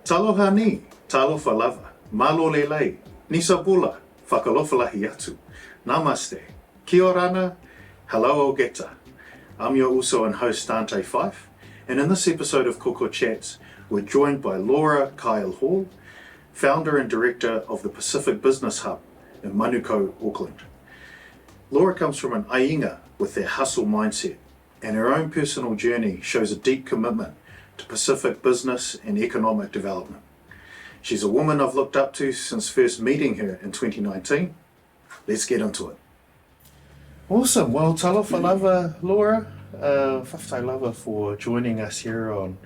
Taloha ni, talofa lava, malo lelei, nisabula, whakalofalahi atu. Namaste, kia orana, hello ogeta. I'm your uso and host Danté Fyfe, and in this episode of KOKO Chats, we're joined by Laura Keil-Hall, founder and director of the Pacific Business Hub in Manukau, Auckland. Laura comes from an aiga with their hustle mindset, and her own personal journey shows a deep commitment to Pacific business and economic development. She's a woman I've looked up to since first meeting her in 2019. Let's get into it. Awesome. Well, talofa lava, Laura. Whaftai lava for joining us here on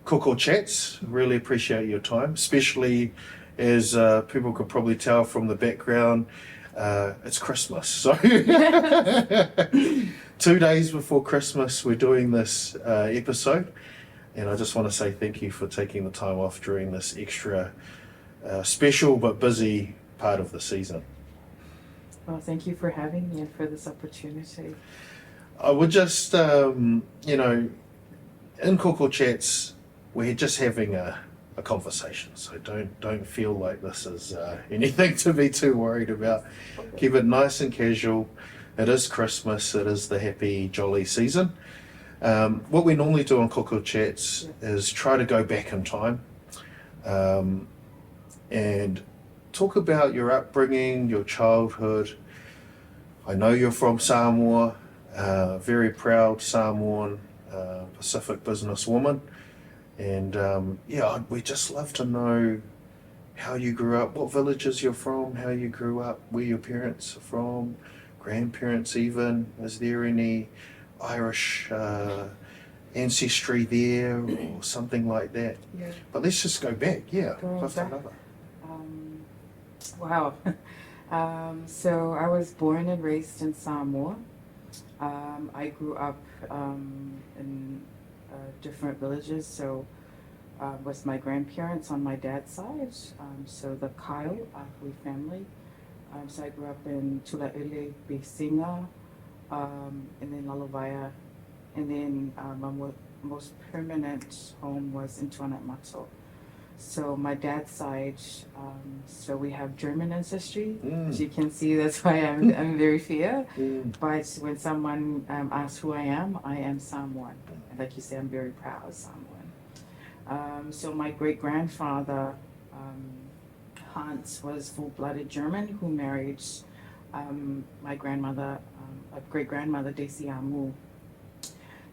KOKO Chats. Really appreciate your time, especially as people could probably tell from the background, it's Christmas. So 2 days before Christmas, we're doing this episode. And I just want to say thank you for taking the time off during this extra special but busy part of the season. Well, thank you for having me and for this opportunity. I would just, in KOKO Chats, we're just having a conversation. So don't feel like this is anything to be too worried about. Keep it nice and casual. It is Christmas. It is the happy, jolly season. What we normally do on KOKO Chats is try to go back in time and talk about your upbringing, your childhood. I know you're from Samoa, very proud Samoan Pacific businesswoman. And we just love to know how you grew up, what villages you're from, how you grew up, where your parents are from, grandparents even. Is there any Irish ancestry there or something like that? Yeah. But let's just go back. Going back. Wow. So I was born and raised in Samoa. I grew up in different villages. So with my grandparents on my dad's side. So the Keil-Hall family. So I grew up in Tulaele, Besinga, and then Lalavaya, and then my most permanent home was in Tuanamato. So my dad's side, so we have German ancestry. As you can see, that's why I'm very fair. But when someone asks who I am Samoan. And like you say, I'm very proud Samoan. So my great-grandfather, Hans, was full-blooded German who married my grandmother, great-grandmother, Desiamu.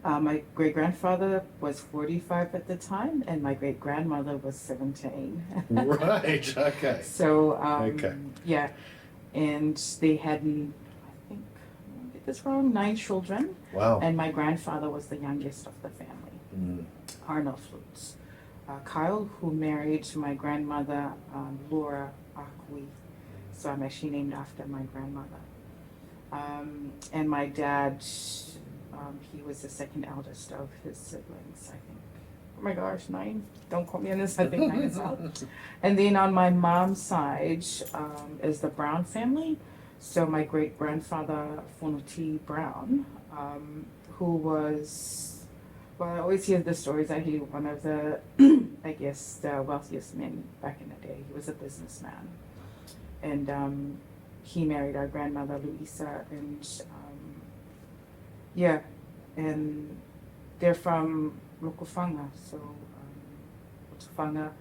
My great-grandfather was 45 at the time, and my great-grandmother was 17. Right, okay. So, yeah, and they had, I think, I won't get this wrong, 9 children. Wow. And my grandfather was the youngest of the family, Arnold Flutes. Kyle, who married my grandmother, Laura Keil-Hall. So I'm actually named after my grandmother. And my dad, he was the second eldest of his siblings, I think. Oh my gosh, 9? Don't quote me on this, I think 9 is out. And then on my mom's side is the Brown family. So my great-grandfather, Fonoti Brown, who was, well, I always hear the stories that he was one of the, I guess, the wealthiest men back in the day. He was a businessman. And he married our grandmother, Louisa, and and they're from Rokofanga, so Rokofanga,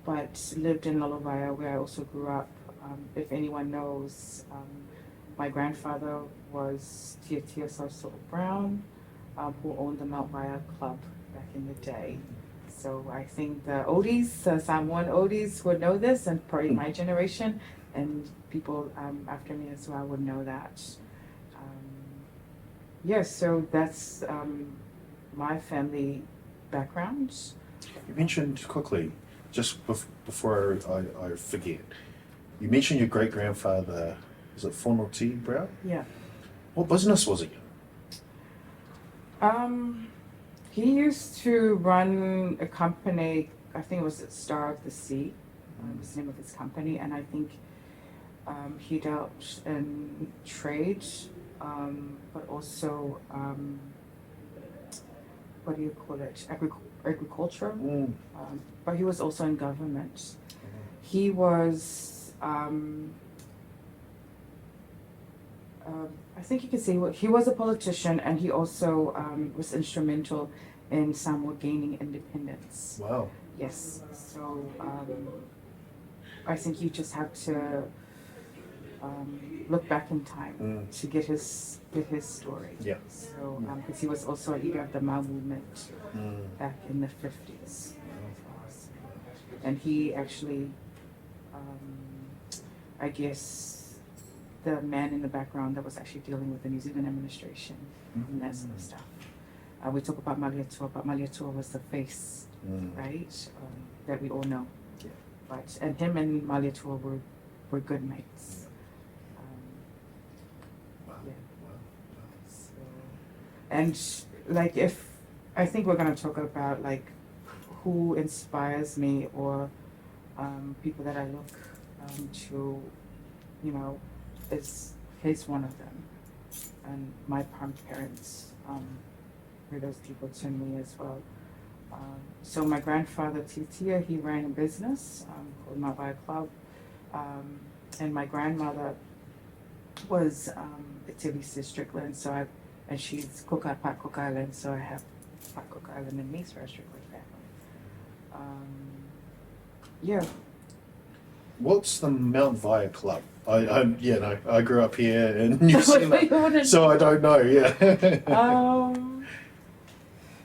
but lived in Lalavaya, where I also grew up. If anyone knows, my grandfather was Tia Sarso Brown, who owned the Mount Maya Club back in the day. So I think the oldies, Samoan oldies would know this, and probably my generation, and people after me as well would know that. So that's my family background. You mentioned quickly, just before I forget, you mentioned your great-grandfather, is it Fonoti Brown? Yeah. What business was he in? He used to run a company, I think it was the Star of the Sea, was the name of his company, and I think he dealt in trade, but also what do you call it, agriculture, Mm. but he was also in government. He was, I think you could say he was a politician, and he also was instrumental in Samoa gaining independence. Wow. Yes, so I think you just have to look back in time to get his story. Yeah. So because he was also a leader of the Mau movement back in the 50s, and he actually, I guess, the man in the background that was actually dealing with the New Zealand administration and that sort of stuff. We talk about Malietoa, but Malietoa was the face, right? That we all know. Yeah. But and him and Malietoa were good mates. Wow. Yeah. Wow. So, and like if I think we're gonna talk about like who inspires me or people that I look to, you know, he's one of them, and my parents were those people to me as well. So my grandfather Titia, he ran a business called Manukau Club, and my grandmother was Itilisi Strickland, and she's Cook Island, so I have Cook Island and niece for a Strickland family. Yeah. What's the Mount Via Club? I grew up here in New Zealand, so I don't know. Yeah.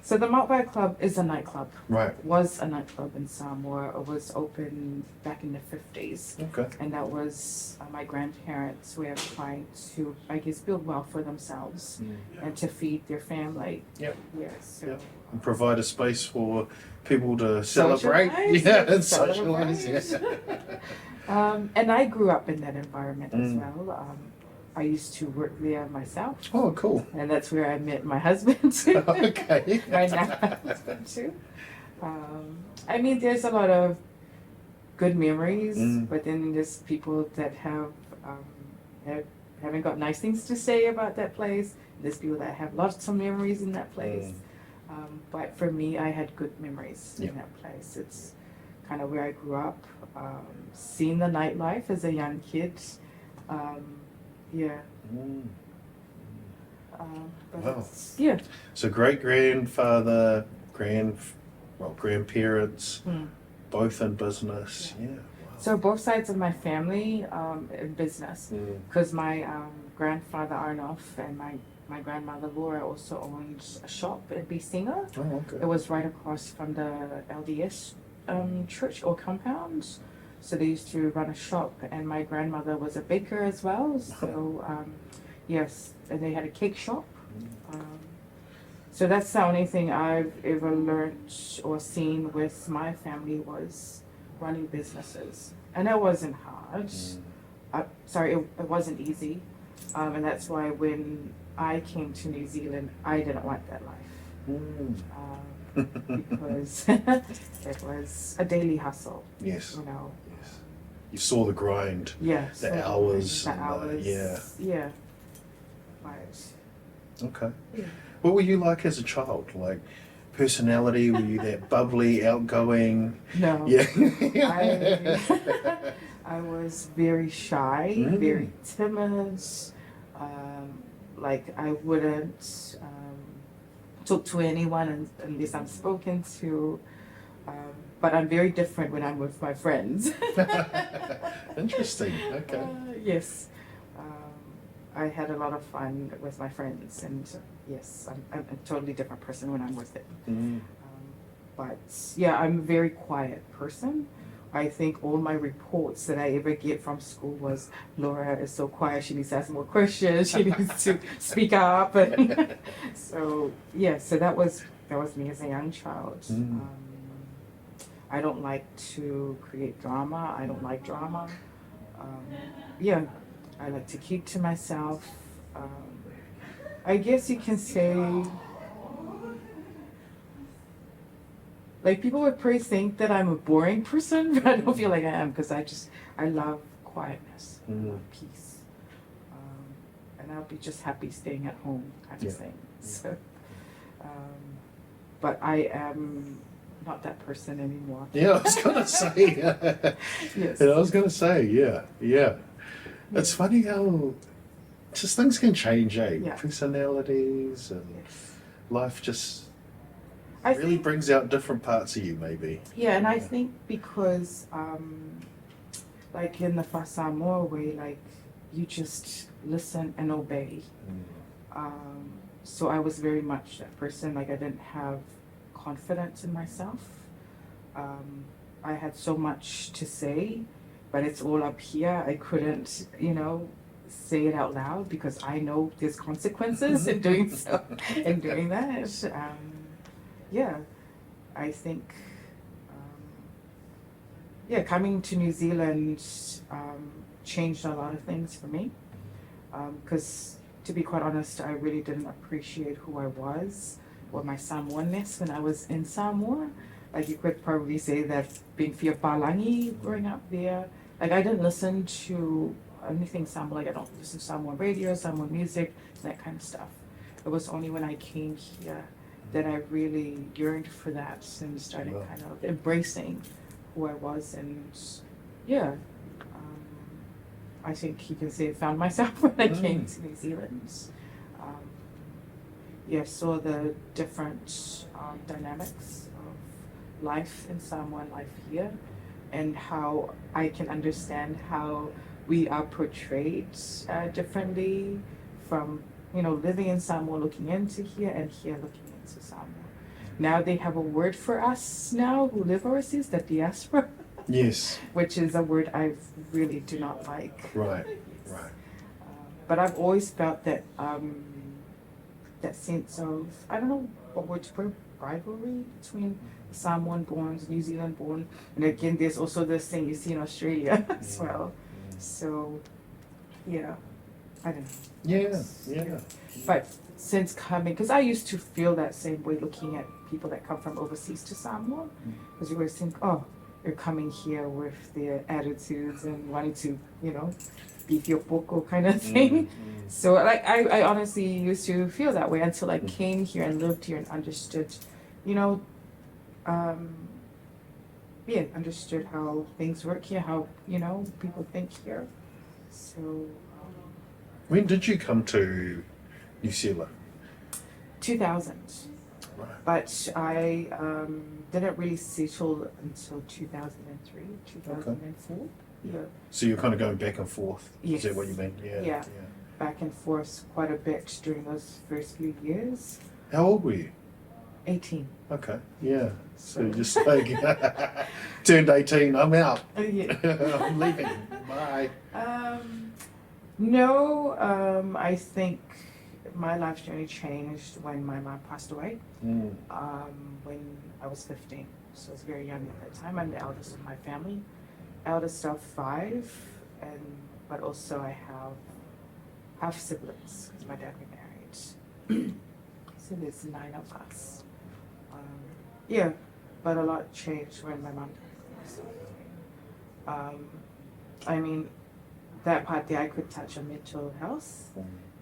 So the Mount Via Club is a nightclub. Right. Was a nightclub in Samoa. It was open back in the 50s. Okay. And that was my grandparents who were trying to, I guess, build wealth for themselves and to feed their family. Yep. Yeah. So. Yep. And provide a space for people to celebrate. And socialize. Yeah. And I grew up in that environment as well. I used to work there myself. Oh, cool. And that's where I met my husband too. Okay. My now husband too. I mean, there's a lot of good memories, but then there's people that haven't got nice things to say about that place. There's people that have lots of memories in that place. But for me, I had good memories in that place. It's kind of where I grew up, seeing the nightlife as a young kid. Yeah. Wow. Yeah. So great grandfather, grandparents, both in business. Yeah. Wow. So both sides of my family in business, because my grandfather Arnoff and my grandmother Laura also owned a shop in Bisinga. Oh, okay. It was right across from the LDS church or compound. So they used to run a shop, and my grandmother was a baker as well. So yes, and they had a cake shop. So that's the only thing I've ever learned or seen with my family was running businesses, and it wasn't hard. It wasn't easy, and that's why when I came to New Zealand, I didn't want that life. Because it was a daily hustle. Yes. You know. Yes. You saw the grind. Yes. The hours. The hours. Yeah. Yeah. Right. Okay. Yeah. What were you like as a child? Like personality? Were you that bubbly, outgoing? No. Yeah. I was very shy, very timid. Like I wouldn't talk to anyone unless I'm spoken to. But I'm very different when I'm with my friends. Interesting. Okay. Yes. I had a lot of fun with my friends, and yes, I'm a totally different person when I'm with them. But yeah, I'm a very quiet person. I think all my reports that I ever get from school was Laura is so quiet, she needs to ask more questions, she needs to speak up. So yeah, so that was me as a young child. I don't like to create drama. I don't like drama. Yeah, I like to keep to myself. I guess you can say, like people would probably think that I'm a boring person, but I don't feel like I am because I love quietness, I love peace. And I'll be just happy staying at home kind of thing. So, but I am not that person anymore. Yeah, I was gonna say. Yes. Yeah, I was gonna say, yeah. It's funny how just things can change, eh? Yeah. Personalities and Yes. life just I really think, brings out different parts of you, maybe. yeah, and I think because, like in the Samoa way, like you just listen and obey. So I was very much that person. Like I didn't have confidence in myself. I had so much to say, but it's all up here. I couldn't, say it out loud because I know there's consequences in doing so, in doing that. Yeah, I think, coming to New Zealand changed a lot of things for me. Because to be quite honest, I really didn't appreciate who I was or my Samoanness when I was in Samoa. Like you could probably say that being Fiapalangi growing up there, like I didn't listen to anything Samoa, like I don't listen to Samoan radio, Samoan music, that kind of stuff. It was only when I came here that I really yearned for that and started Wow. kind of embracing who I was, and yeah, I think you can say I found myself when I came to New Zealand. Saw the different dynamics of life in Samoa and life here, and how I can understand how we are portrayed differently from, living in Samoa, looking into here, and here looking into Samoa. Now they have a word for us now who live overseas, the diaspora. Yes. Which is a word I really do not like. Right. But I've always felt that that sense of, I don't know what word to put, rivalry between Samoan born, New Zealand born, and again there's also this thing you see in Australia as well. So yeah, I don't know. Yeah. But since coming, because I used to feel that same way looking at people that come from overseas to Samoa, because you always think, oh, they're coming here with their attitudes and wanting to, be your poko kind of thing. So like I honestly used to feel that way until I came here and lived here and understood, understood how things work here, how, people think here. So When did you come to New Zealand? 2000. Right. But I didn't really settle until 2003, 2004. Yeah. So you're kind of going back and forth. Yes. Is that what you mean? Yeah. Back and forth quite a bit during those first few years. How old were you? 18. Okay. Yeah. So you're just like turned 18. I'm out. Yeah. I'm leaving. Bye. No, I think my life journey changed when my mom passed away. When I was 15, so I was very young at that time. I'm the eldest of my family, eldest of 5, but also I have half siblings because my dad remarried. So there's 9 of us. But a lot changed when my mom died. I mean, that part there I could touch on mental health.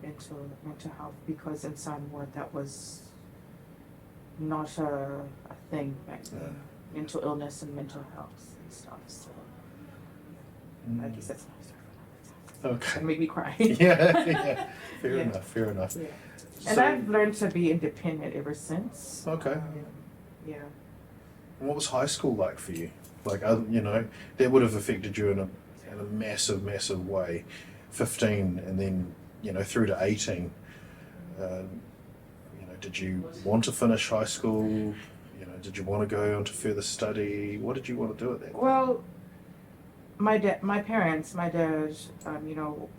Mental health, because in Samoa that was not a thing back then. Mental illness and mental health and stuff. So I guess that's another story for another time. Okay. It made me cry. Yeah. Fair Yeah. enough. Yeah. And So- I've learned to be independent ever since. Okay. Yeah. And what was high school like for you? Like, that would have affected you in a massive way. 15 and then, through to 18. Did you want to finish high school? Did you want to go on to further study? What did you want to do at that point? Well, my dad,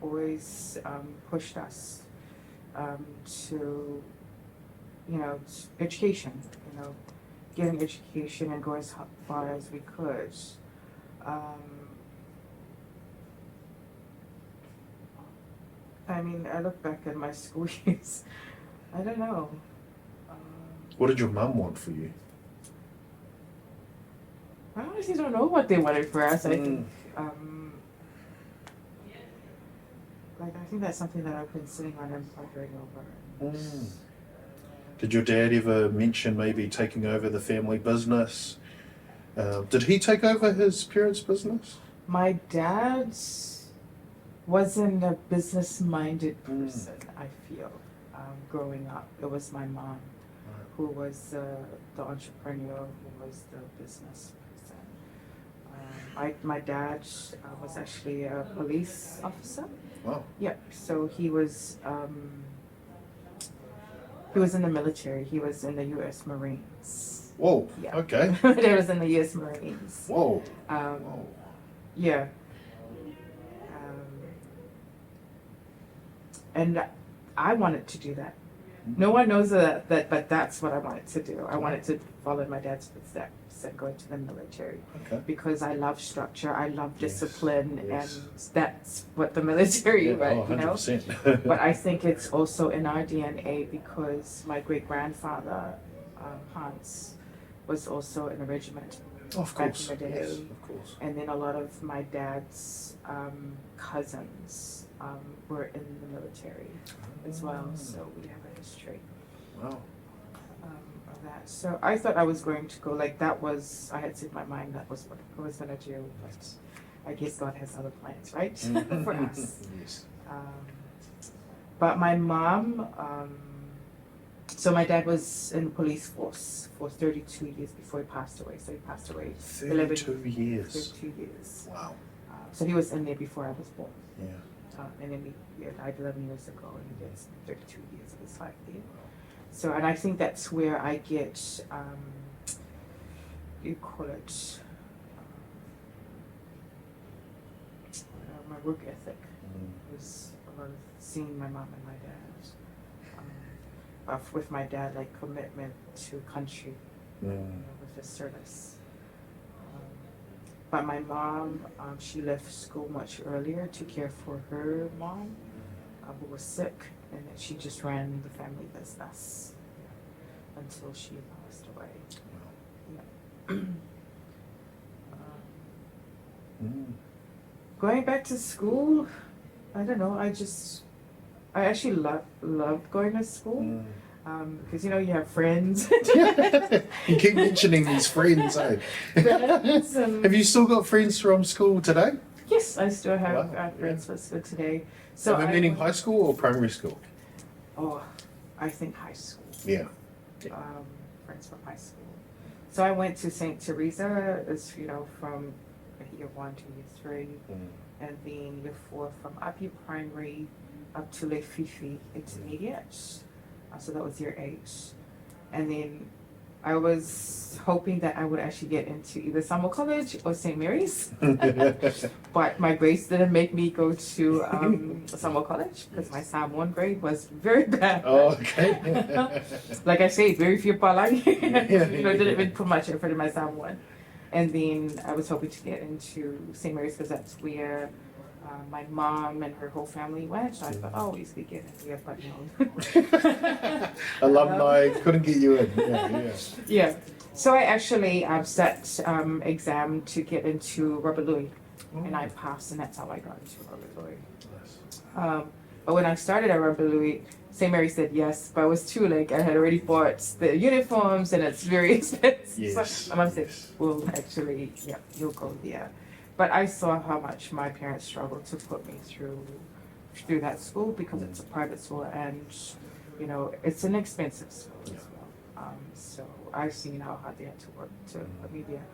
always pushed us to, education, get an education and go as far as we could. I look back at my school years, I don't know. What did your mum want for you? I honestly don't know what they wanted for us. I think, I think that's something that I've been sitting on and pondering over. Did your dad ever mention maybe taking over the family business? Did he take over his parents' business? My dad wasn't a business-minded person, I feel. Growing up, it was my mom who was the entrepreneur, who was the business person. My dad was actually a police officer. Wow. Yeah, so he was in the military. He was in the U.S. Marines. Whoa. Yeah. Okay. He was in the U.S. Marines. Whoa. Whoa. Yeah. And I wanted to do that. No one knows that, but that's what I wanted to do. I wanted to follow in my dad's footsteps and go into the military. Okay. Because I love structure, I love discipline, Yes. and that's what the military, right? 100%. But I think it's also in our DNA because my great-grandfather, Hans, was also in a regiment Of back course. in the day. Yes, of course. And then a lot of my dad's cousins were in the military as well, so we have a history Wow. of that. So I thought I was going to go, like that was, I had set my mind that was what I was going to do, but I guess God has other plans, right? For us. Yes. But my mom, so my dad was in the police force for 32 years before he passed away. So he passed away 32 years. 32 years. Wow. So he was in there before I was born. Yeah. And then he died 11 years ago, and he gets 32 years of his life there. So, and I think that's where I get, you call it, my work ethic. Was a lot of seeing my mom and my dad. With my dad, like commitment to country, with his service. But my mom, she left school much earlier to care for her mom, who was sick, and then she just ran the family business until she passed away. Yeah. Going back to school, I don't know. I actually loved going to school. Because you have friends. You keep mentioning these friends, eh? Friends Have you still got friends from school today? Yes, I still have Wow, friends for school today. So Have you been in high school or primary school? Oh, I think high school. Yeah. Friends from high school. So I went to St. Teresa, as from year 1 to year 3, and then year 4 from upper primary up to Fyfe intermediate. So that was year 8. And then I was hoping that I would actually get into either Samuel College or St. Mary's. But my grades didn't make me go to Samuel College because my Sam 1 grade was very bad. Oh, okay. Like I say, very few palang. Didn't even put much effort in my Sam 1. And then I was hoping to get into St. Mary's because that's where my mom and her whole family went. So I thought, oh, easily get in here, but no. Alumni couldn't get you in. Yeah. Yeah. So I actually set exam to get into Robert Louis, and I passed, and that's how I got into Robert Louis. Nice. But when I started at Robert Louis, St. Mary said yes, but it was too late. I had already bought the uniforms, and it's very expensive. Yes. So my mom said, well, actually, yeah, you'll go there. But I saw how much my parents struggled to put me through that school because it's a private school, and it's an expensive school as well. So I've seen how hard they had to work to put me there,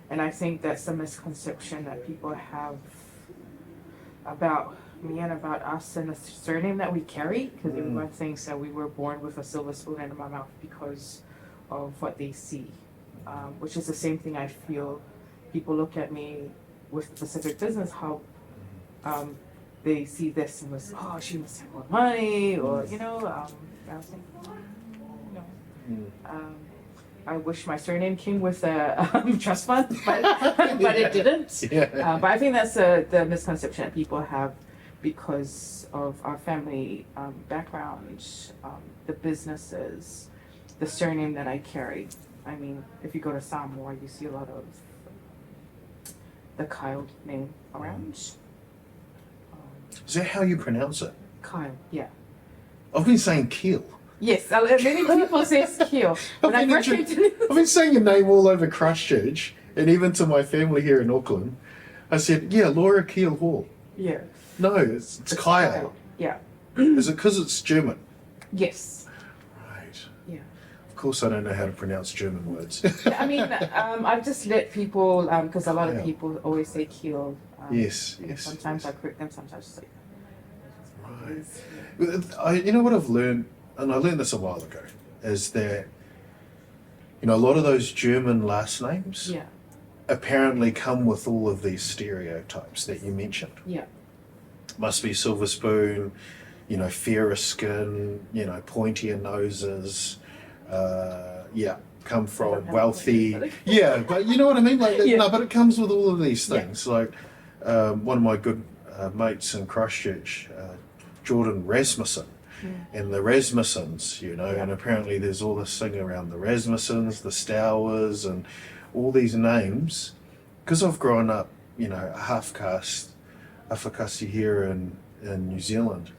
and I think that's the misconception that people have about me and about us and the surname that we carry. Because everyone thinks that we were born with a silver spoon in my mouth because of what they see, which is the same thing I feel. People look at me with specific business, how they see this and was, oh, she must have more money, or I was thinking, no. I wish my surname came with a trust fund, but it didn't. Yeah. But I think that's the misconception that people have because of our family background, the businesses, the surname that I carry. I mean, if you go to Samoa, you see a lot of the Keil name around. Is that how you pronounce it? Keil, yeah. I've been saying Keel. Yes, many people say Keel. When I first came to I've been saying your name all over Christchurch, and even to my family here in Auckland. I said, yeah, Laura Keil-Hall. Yeah. No, it's Kyle. Yeah. Is it because it's German? Yes. Right. Yeah. Of course, I don't know how to pronounce German words. Yeah, I mean, I've just let people, because a lot of Yeah. people always say Keel. Yes, and yes, sometimes yes. I correct them, sometimes just like. Right. You know what I've learned, and I learned this a while ago, is that, you know, a lot of those German last names Yeah. apparently come with all of these stereotypes that you mentioned. Yeah. Must be silver spoon, you know, fairer skin, you know, pointier noses, come from wealthy. Yeah, but you know what I mean? Like, Yeah. no, but it comes with all of these things. Like, one of my good mates in Christchurch, Jordan Rasmussen, and the Rasmussens, you know, and apparently there's all this thing around the Rasmussens, the Stowers, and all these names. Because I've grown up, you know, a half caste, a whakasi here in New Zealand,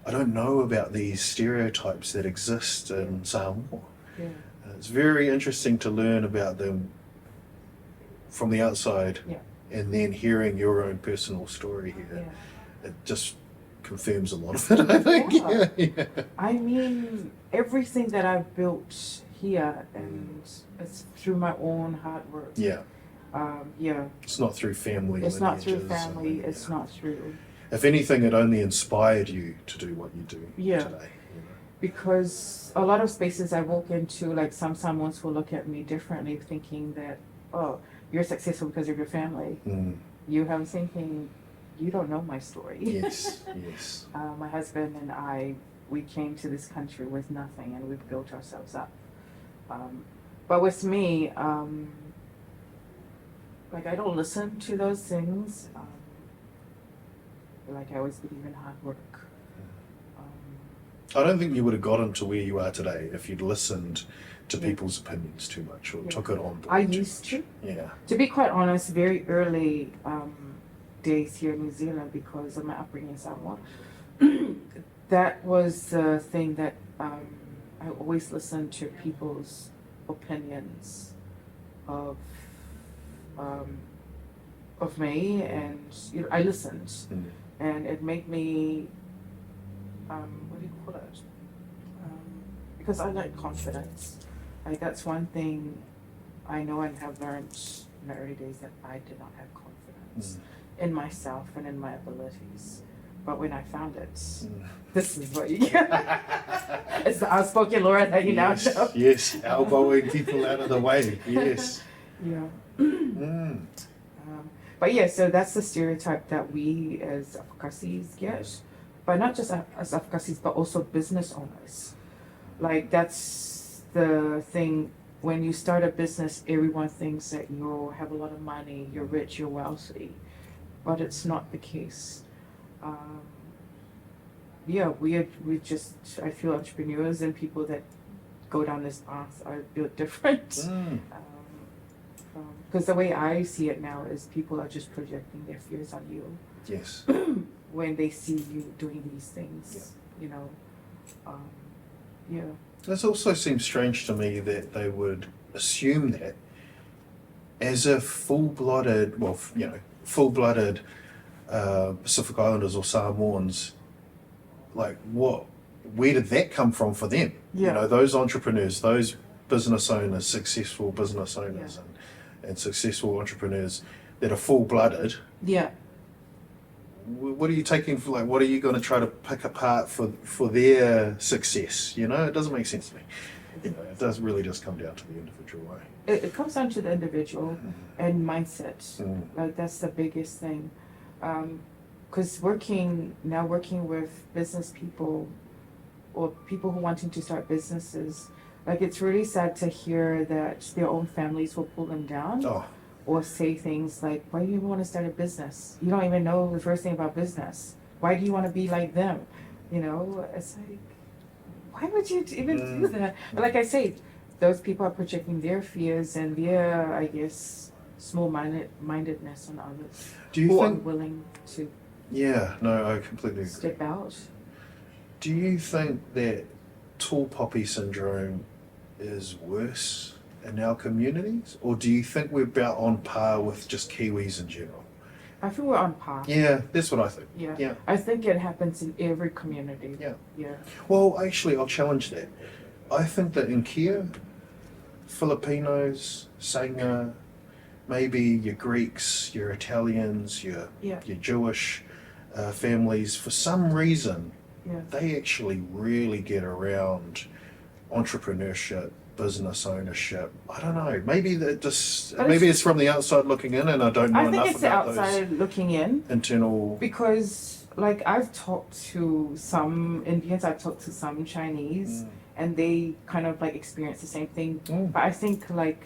I don't know about these stereotypes that exist in Samoa. Yeah. It's very interesting to learn about them from the outside, and then hearing your own personal story here. Yeah. It just confirms a lot of it, I think. Yeah. Yeah. I mean, everything that I've built here, and it's through my own hard work. Yeah. Yeah. It's not through family. It's not through lineages family. and, It's not through. If anything, it only inspired you to do what you do today. You know? Because a lot of spaces I walk into, like some Samoans will look at me differently, thinking that, oh, you're successful because of your family. You have thinking, you don't know my story. Yes, yes. My husband and I, we came to this country with nothing, and we've built ourselves up. But with me, like I don't listen to those things. Like I always believe in hard work. I don't think you would have gotten to where you are today if you'd listened to people's opinions too much or took it on board. I used to. Yeah. To be quite honest, very early days here in New Zealand, because of my upbringing in Samoa, that was the thing that I always listened to people's opinions of me, and you know, I listened, and it made me what do you call it? Because I like confidence. Like that's one thing I know and have learned in the early days, that I did not have confidence in myself and in my abilities. But when I found it, this is what you get. It's the outspoken Laura that you now know. Yes, elbowing people out of the way. Yes. Yeah. But yeah, so that's the stereotype that we as Afakasis get. But not just as Afakasis, but also business owners. Like that's the thing, when you start a business, everyone thinks that you have a lot of money, you're rich, you're wealthy. But it's not the case. We just, I feel entrepreneurs and people that go down this path are built different. Because the way I see it now is people are just projecting their fears on you. Yes. When they see you doing these things, you know. This also seems strange to me that they would assume that as if full-blooded Pacific Islanders or Samoans, like where did that come from for them? Yeah. You know, those entrepreneurs, those business owners, successful business owners and successful entrepreneurs that are full-blooded. Yeah. What are you taking for, like, what are you going to try to pick apart for their success? You know, it doesn't make sense to me. You know, it does really just come down to the individual way. It comes down to the individual and mindset. Like that's the biggest thing. Because working with business people or people who wanting to start businesses, like it's really sad to hear that their own families will pull them down. Or say things like, why do you even want to start a business? You don't even know the first thing about business. Why do you want to be like them? You know, it's like, why would you even do that? But like I say, those people are projecting their fears and their, I guess, small-mindedness on others. Do you who think? Are willing to Yeah, no, I completely agree. step out. Do you think that tall poppy syndrome is worse in our communities, or do you think we're about on par with just Kiwis in general? I feel we're on par. Yeah, that's what I think. Yeah. Yeah. I think it happens in every community. Yeah. Yeah. Well, actually, I'll challenge that. I think that in Kia, Filipinos, Sanger, maybe your Greeks, your Italians, your Jewish families, for some reason, they actually really get around entrepreneurship, business ownership. I don't know. Maybe it's from the outside looking in, and I don't know I think enough it's the about outside those looking in. internal. Because, like, I've talked to some Indians, I've talked to some Chinese, and they kind of like experience the same thing. But I think like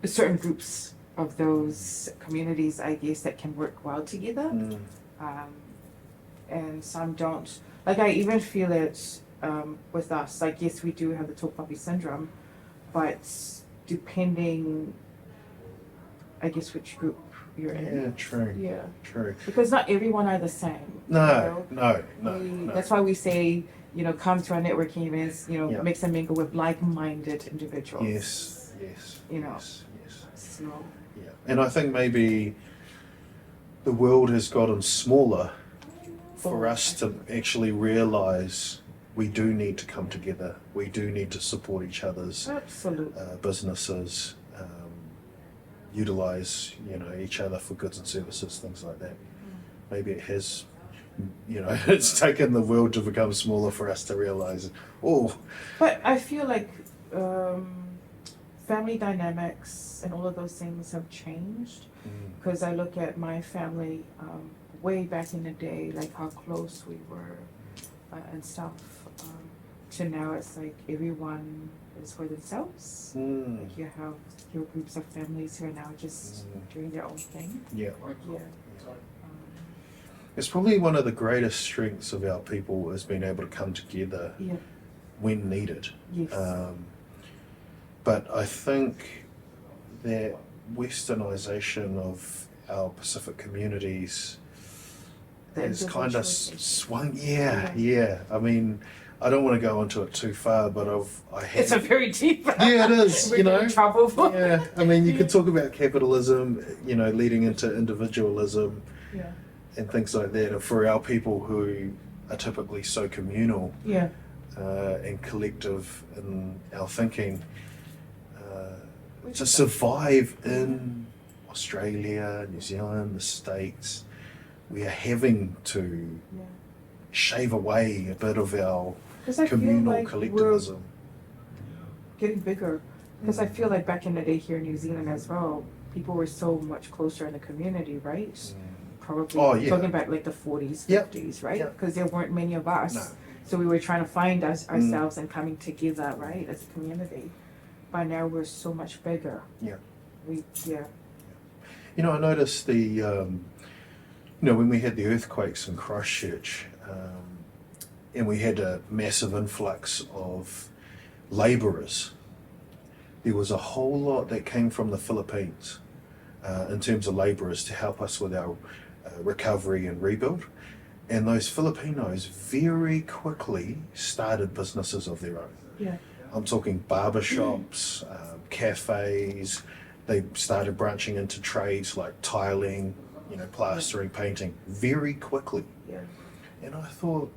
certain groups of those communities, I guess, that can work well together, and some don't. Like, I even feel it with us. Like, yes, we do have the tall poppy syndrome, but depending, I guess, which group you're in. Yeah, true. Yeah. True. Because not everyone are the same. No. That's why we say, come to our networking events, Yeah. mix and mingle with like-minded individuals. Yes. Yes. So, Yeah. And I think maybe the world has gotten smaller for us to actually realize we do need to come together. We do need to support each other's absolutely. Businesses, utilize each other for goods and services, things like that. Maybe it has, it's taken the world to become smaller for us to realize. But I feel like family dynamics and all of those things have changed. Because I look at my family way back in the day, like how close we were and stuff. To now, it's like everyone is for themselves. Like you have your groups of families who are now just doing their own thing. Yeah. It's probably one of the greatest strengths of our people is being able to come together when needed. Yes. But I think that westernization of our Pacific communities has kind of swung. Yeah. I mean, I don't want to go into it too far, but it's a very deep. Yeah, it is. We're in trouble for. Yeah, I mean, you could talk about capitalism, leading into individualism, and things like that. And for our people who are typically so communal, and collective in our thinking, to survive in Australia, New Zealand, the States, we are having to shave away a bit of our communal like collectivism. Getting bigger. Because I feel like back in the day here in New Zealand as well, people were so much closer in the community, right? Probably talking about like the 40s, 50s, right? Because there weren't many of us. No. So we were trying to find ourselves and coming together, right, as a community. But now we're so much bigger. Yeah. I noticed when we had the earthquakes in Christchurch, and we had a massive influx of labourers, there was a whole lot that came from the Philippines in terms of labourers to help us with our recovery and rebuild. And those Filipinos very quickly started businesses of their own. Yeah. I'm talking barbershops, cafes. They started branching into trades like tiling, plastering, painting very quickly. Yeah. And I thought,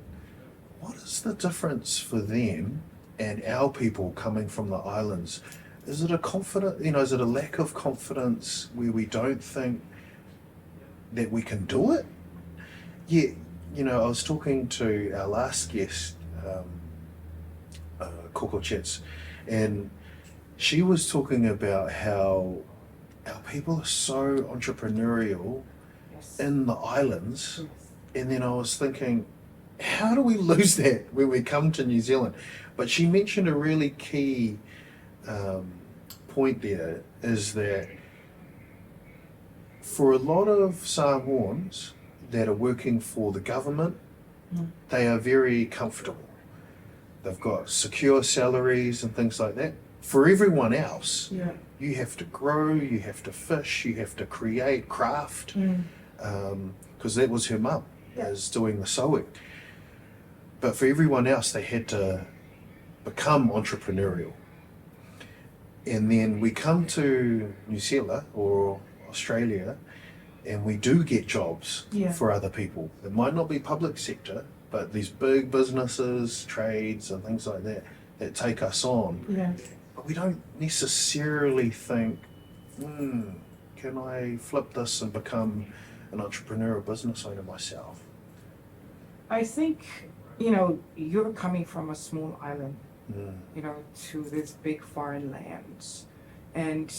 what is the difference for them and our people coming from the islands? Is it is it a lack of confidence where we don't think that we can do it? Yeah, I was talking to our last guest, KOKO CHATS, and she was talking about how our people are so entrepreneurial in the islands, and then I was thinking, how do we lose that when we come to New Zealand? But she mentioned a really key point there, is that for a lot of Samoans that are working for the government, they are very comfortable. They've got secure salaries and things like that. For everyone else, you have to grow, you have to fish, you have to craft, because that was her mum, is doing the sewing. But for everyone else, they had to become entrepreneurial. And then we come to New Zealand or Australia and we do get jobs Yeah. for other people. It might not be public sector, but these big businesses, trades and things like that take us on. Yeah. But we don't necessarily think, can I flip this and become an entrepreneur or business owner myself? I think, you know, you're coming from a small island, you know, to this big foreign land. And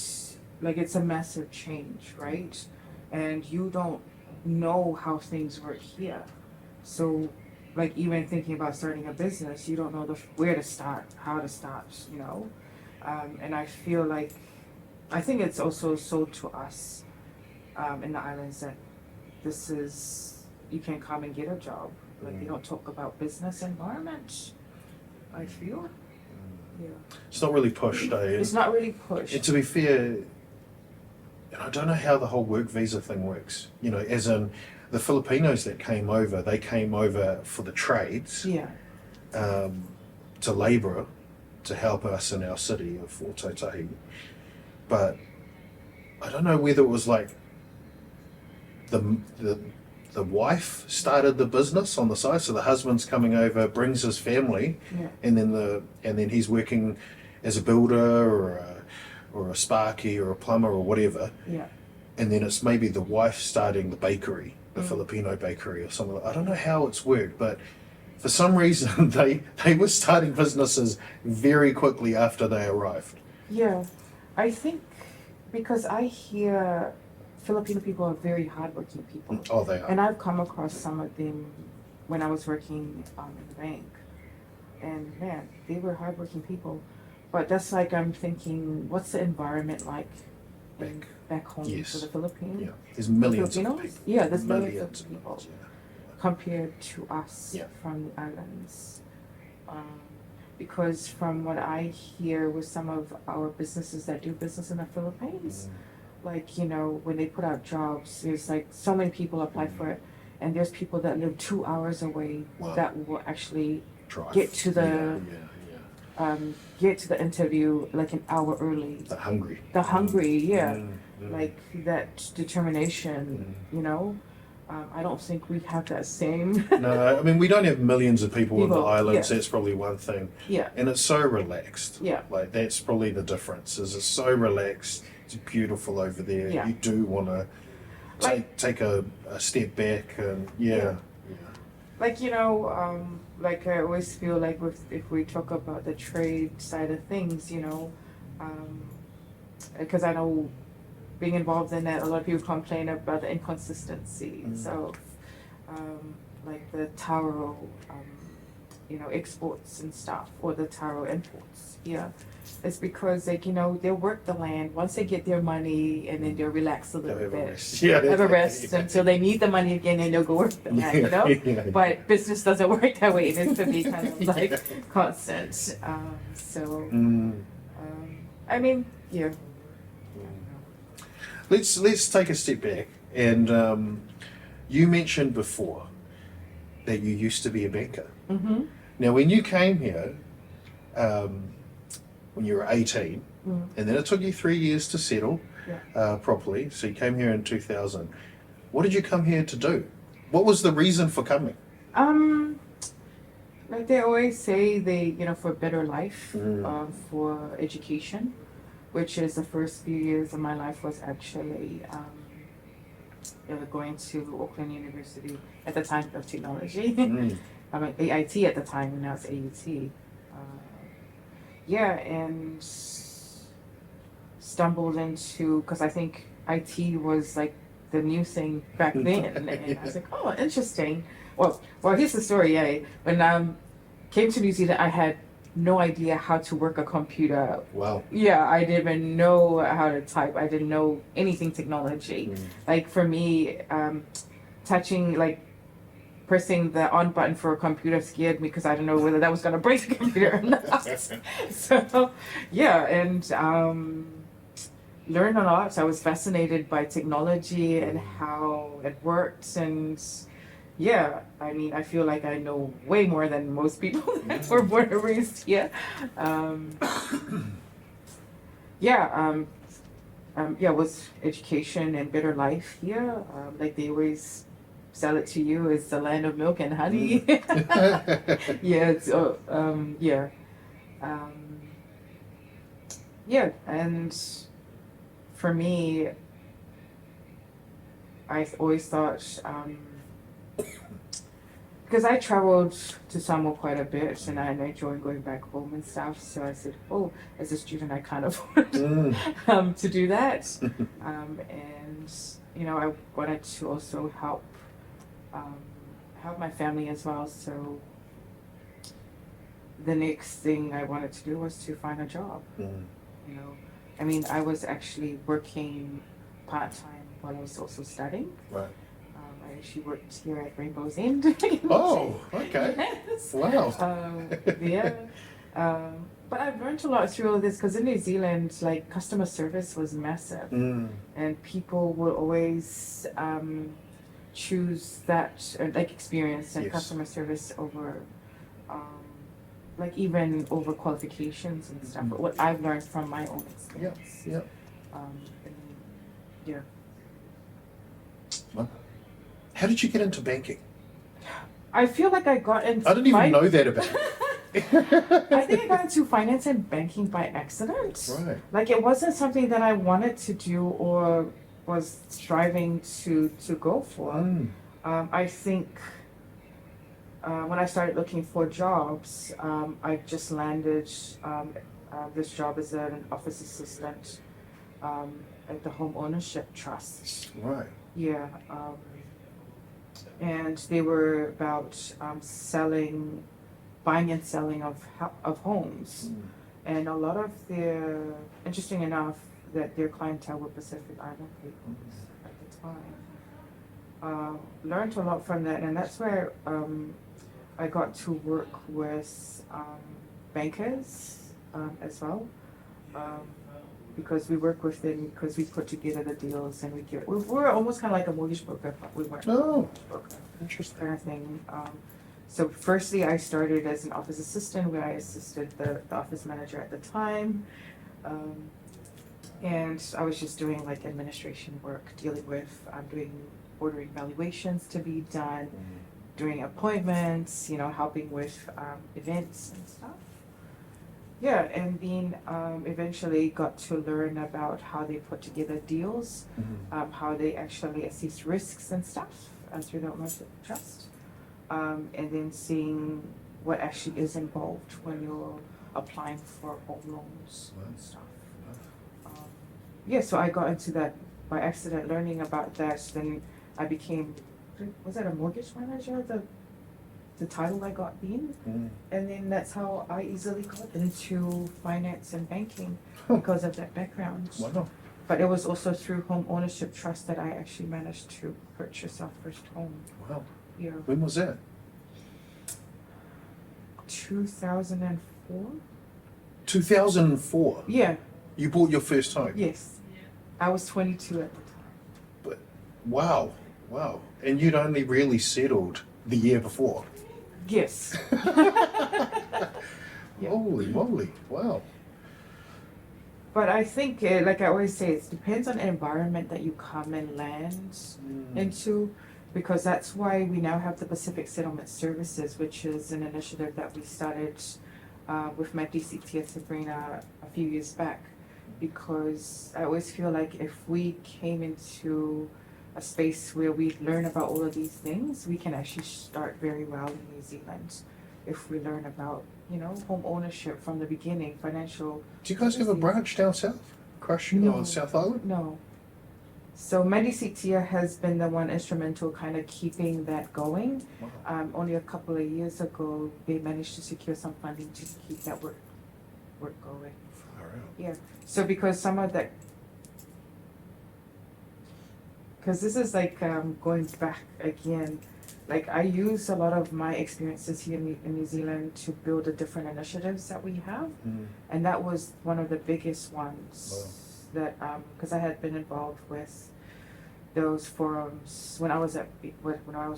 like it's a massive change, right? And you don't know how things work here. So like even thinking about starting a business, you don't know where to start, how to start, you know? And I feel like, I think it's also sold to us in the islands that this is, you can come and get a job. Like they don't talk about business environment, I feel. Yeah. It's not really pushed, eh? It's not really pushed. And to be fair, and I don't know how the whole work visa thing works. You know, as in the Filipinos that came over, they came over for the trades, Yeah. to labour, to help us in our city of Ōtautahi. But I don't know whether it was like the wife started the business on the side, so the husband's coming over, brings his family, Yeah. and then he's working as a builder or a sparky or a plumber or whatever, Yeah. and then it's maybe the wife starting the bakery, the Filipino bakery or something. I don't know how it's worked, but for some reason they were starting businesses very quickly after they arrived. Yeah. I think because I hear Filipino people are very hardworking people. Oh, they are. And I've come across some of them when I was working in the bank. And man, they were hardworking people. But that's like I'm thinking, what's the environment like back home Yes. for the Philippines? Yeah, there's millions of Filipinos? people. Yeah, there's millions of people yeah. compared to us Yeah. from the islands. Because from what I hear with some of our businesses that do business in the Philippines, like, you know, when they put out jobs, there's like so many people apply for it, and there's people that live 2 hours away Wow. that will actually Drive. get to the yeah. get to the interview like an hour early. The hungry. The hungry, yeah, Mm. like that determination, you know. I don't think we have that same. No, I mean we don't have millions of people in the People, islands. yeah. That's probably one thing, Yeah, and it's so relaxed. yeah, Like that's probably the difference. Is it's so relaxed. It's beautiful over there. Yeah. You do want to take a step back and yeah. like, you know, like I always feel like if we talk about the trade side of things, you know, because I know being involved in that, a lot of people complain about the inconsistency. So, like the taro, you know, exports and stuff, or the taro imports. Yeah, it's because like, you know, they'll work the land once they get their mony, and then they'll relax a little Have a bit. rest. Yeah. Have a rest until they need the money again, and they'll go work the land. You know. Yeah. But business doesn't work that way. It needs to be kind of like constant. So, I mean, yeah. Let's take a step back. And you mentioned before that you used to be a banker. Mm-hmm. Now, when you came here, when you were 18, and then it took you 3 years to settle properly, so you came here in 2000. What did you come here to do? What was the reason for coming? Like they always say, you know, for a better life, for education, which is the first few years of my life was actually going to Auckland University at the time of technology. I'm at AIT at the time, and now it's AUT. And stumbled into, because I think IT was like the new thing back then, and I was like, oh, interesting. Well, here's the story. When I came to New Zealand, I had no idea how to work a computer. Wow. Yeah, I didn't even know how to type. I didn't know anything technology. Like for me, touching, like pressing the on button for a computer scared me because I didn't know whether that was going to break the computer or not. So, yeah, and learned a lot. So I was fascinated by technology and how it worked, and yeah, I mean, I feel like I know way more than most people that were born and raised here. Um, yeah, yeah, was education and better life here. Like they always sell it to you as the land of milk and honey. Yeah, it's yeah, um, yeah, and for me, I always thought because I traveled to Samoa quite a bit and I enjoyed going back home and stuff. So I said, oh, as a student, I can't afford to do that. And you know, I wanted to also um, help my family as well. So the next thing I wanted to do was to find a job. You know, I mean, I was actually working part time while I was also studying. Right. I actually worked here at Rainbow's End. Oh, okay. Yes. Wow. Yeah. But I've learned a lot through all this because in New Zealand, like customer service was massive, and people will always choose that like experience and Yes. customer service over, like even over qualifications and stuff. But what I've learned from my own experience. Yep. And, yeah. Well, how did you get into banking? I feel like I got into. I didn't even know that about you. I think I got into finance and banking by accident. Right. Like it wasn't something that I wanted to do or was striving to go for. I think when I started looking for jobs, I just landed this job as an office assistant at the Home Ownership Trust. Right. Yeah. And they were about buying and selling of homes. And a lot of their, interesting enough, that their clientele were Pacific Island people at the time. Learned a lot from that, and that's where I got to work with bankers as well. Because we work with them, because we put together the deals and we're almost kind of like a mortgage broker, but we weren't a mortgage broker. Interesting. Kind of thing. So firstly, I started as an office assistant where I assisted the office manager at the time. And I was just doing like administration work, dealing with, ordering valuations to be done, doing appointments, you know, helping with events and stuff. Yeah, and then eventually got to learn about how they put together deals, how they actually assess risks and stuff through the ownership trust, and then seeing what actually is involved when you're applying for home loans and stuff. Yeah, so I got into that by accident, learning about that. Then I became, was that a mortgage manager? The title I got then, and then that's how I easily got into finance and banking because of that background. Wow. But it was also through Home Ownership Trust that I actually managed to purchase our first home. Wow. Yeah. When was that? 2004. 2004. Yeah. You bought your first home. Yes. I was 22 at the time. But wow. And you'd only really settled the year before. Yes. Yeah. Holy moly! Wow. But I think, like I always say, it depends on the environment that you come and land into, because that's why we now have the Pacific Settlement Services, which is an initiative that we started with my DCT Sabrina a few years back. Because I always feel like if we came into a space where we learn about all of these things, we can actually start very well in New Zealand. If we learn about, you know, home ownership from the beginning, financial. Do you guys have a branch down south? Crushing No. on South Island? No. So Medicitia has been the one instrumental kind of keeping that going. Wow. Only a couple of years ago, they managed to secure some funding to keep that work going. Far out. Yeah. So because some of that, because this is like going back again, like I use a lot of my experiences here in New Zealand to build the different initiatives that we have, and that was one of the biggest ones that because I had been involved with those forums when I was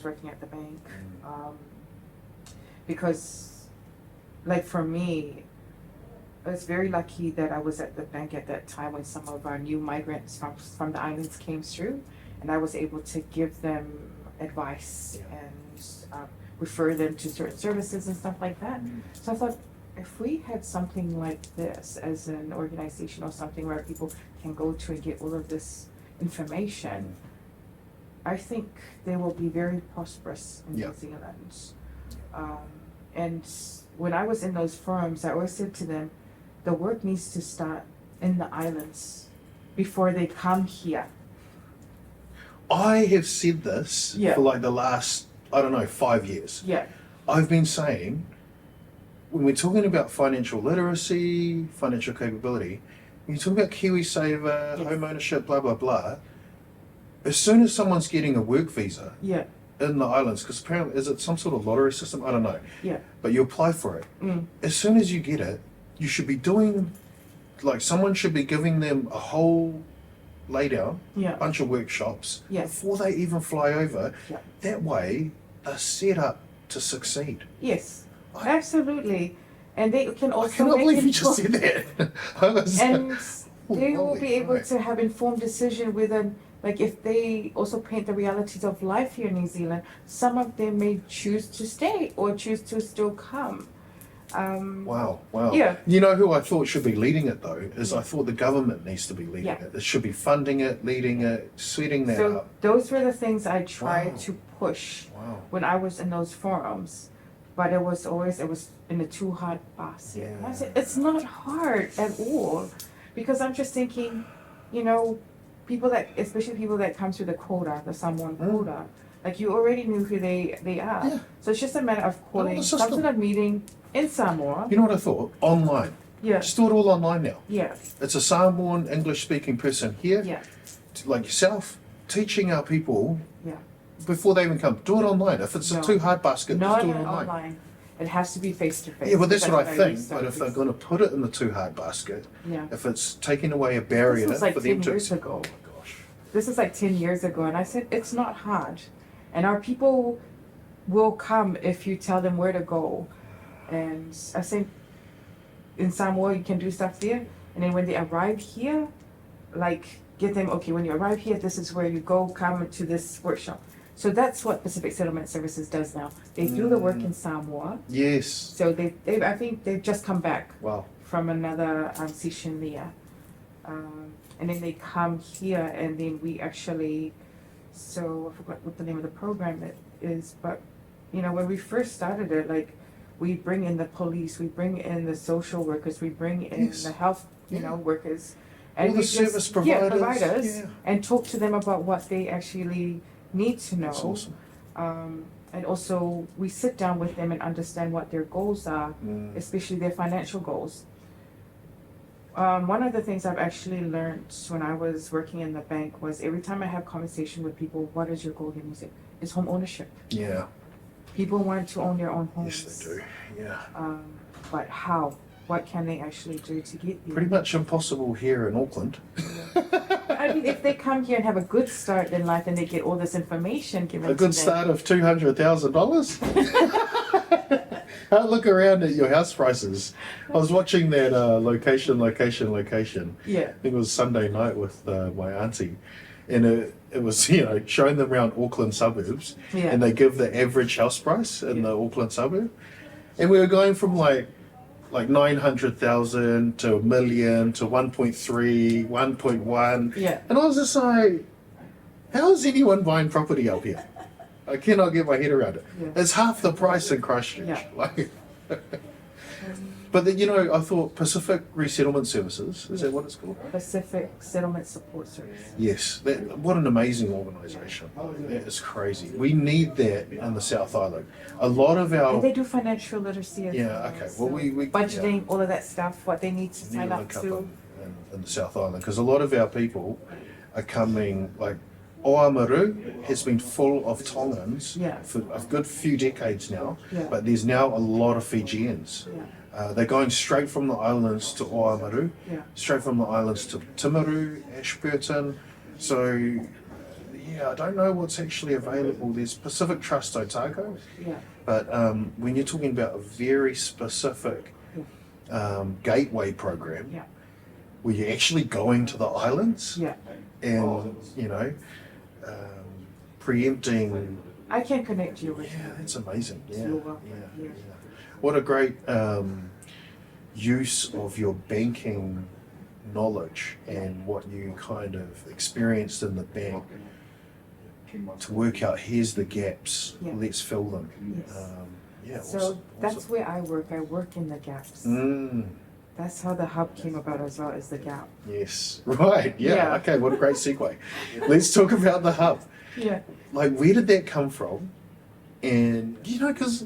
working at the bank, because, like for me, I was very lucky that I was at the bank at that time when some of our new migrants from the islands came through, and I was able to give them advice and refer them to certain services and stuff like that. So I thought, if we had something like this as an organization or something where people can go to and get all of this information, I think they will be very prosperous in New Zealand. And when I was in those forums, I always said to them, the work needs to start in the islands before they come here. I have said this Yeah. for like the last, I don't know, 5 years. Yeah, I've been saying, when we're talking about financial literacy, financial capability, when you talk about KiwiSaver, Yes. home ownership, blah, blah, blah, as soon as someone's getting a work visa yeah, in the islands, because apparently, is it some sort of lottery system? I don't know. yeah. But you apply for it. As soon as you get it, you should be doing, like someone should be giving them a whole laydown, Yeah. bunch of workshops Yes. before they even fly over. Yeah. That way, they're set up to succeed. Yes, absolutely. And they can I also cannot make believe you just said that. I was and they will holy be able crap. to have informed decision whether, like, if they also paint the realities of life here in New Zealand, some of them may choose to stay or choose to still come. Wow. Yeah. You know who I thought should be leading it though? Is I thought the government needs to be leading Yeah. it. It should be funding it, leading it, setting that So up. those were the things I tried Wow. to push Wow. when I was in those forums. But it was in the too hard basket. And I said, it's not hard at all. Because I'm just thinking, you know, especially people that come through the quota, the Samoan quota, like you already knew who they are. Yeah. So it's just a matter of calling the some system. sort of meeting in Samoa. You know what I thought? Online. Yeah, Just do it all online now. yeah, It's a Samoan English speaking person here, yeah, like yourself, teaching our people yeah. before they even come. Do it online. If it's No. a too hard basket, Not just do it even online. online. It has to be face to face. Yeah, well, that's what I think. researched. But if they're going to put it in the too hard basket, Yeah. if it's taking away a barrier was like for them 10 to. years ago. Oh my gosh. This is like 10 years ago, and I said, it's not hard. And our people will come if you tell them where to go. And I think in Samoa, you can do stuff there. And then when they arrive here, like, get them, okay, when you arrive here, this is where you go, come to this workshop. So that's what Pacific Settlement Services does now. They do the work in Samoa. Yes. So I think they've just come back Wow. from another session there. And then they come here, and then we actually, so I forgot what the name of the program is, but, you know, when we first started it, like, we bring in the police, we bring in the social workers, we bring in Yes. the health, Yeah. workers. All the we service providers, yeah. and talk to them about what they actually need to know. That's awesome. And also, we sit down with them and understand what their goals are, especially their financial goals. One of the things I've actually learned when I was working in the bank was every time I have conversation with people, what is your goal in music? It's home ownership. Yeah. People want to own their own homes. Yes, they do. Yeah. But how? What can they actually do to get there? Pretty much impossible here in Auckland. I mean, if they come here and have a good start in life and they get all this information given A to good them. start of $200,000. Look around at your house prices. I was watching that location. Yeah. I think it was Sunday night with my auntie, and it was showing them around Auckland suburbs, Yeah. and they give the average house price in the Auckland suburb, and we were going from like 900,000 to $1 million to 1.3, 1.1. Yeah. And I was just like, how is anyone buying property up here? I cannot get my head around it. Yeah. It's half the price in Christchurch. Yeah. Like, but then, I thought Pacific Resettlement Services, is that what it's called? Pacific Settlement Support Service. Yes. What an amazing organisation. That is crazy. We need that in the South Island. A lot of And our... they do financial literacy as well. Yeah, okay. Well, we budgeting, all of that stuff, what they need to need sign to up look up to. in the South Island, because a lot of our people are coming, like Oamaru has been full of Tongans Yeah. for a good few decades now, Yeah. but there's now a lot of Fijians. Yeah. They're going straight from the islands to Oamaru, Yeah. straight from the islands to Timaru, Ashburton. So, yeah, I don't know what's actually available. There's Pacific Trust Otago, Yeah. but when you're talking about a very specific gateway program, Yeah. where you're actually going to the islands Yeah. and, you know, preempting. I can connect you with Yeah, that's amazing. Yeah, You're welcome. yeah, Yeah. yeah. What a great use of your banking knowledge and what you kind of experienced in the bank to work out, here's the gaps, Yeah. let's fill them. Yes. Yeah, So awesome, that's awesome. where I work. I work in the gaps. That's how the hub came about as well, as the gap. Yes, right, yeah, Yeah. okay, what a great segue. Let's talk about the hub. Yeah. Like, where did that come from? And, you know, because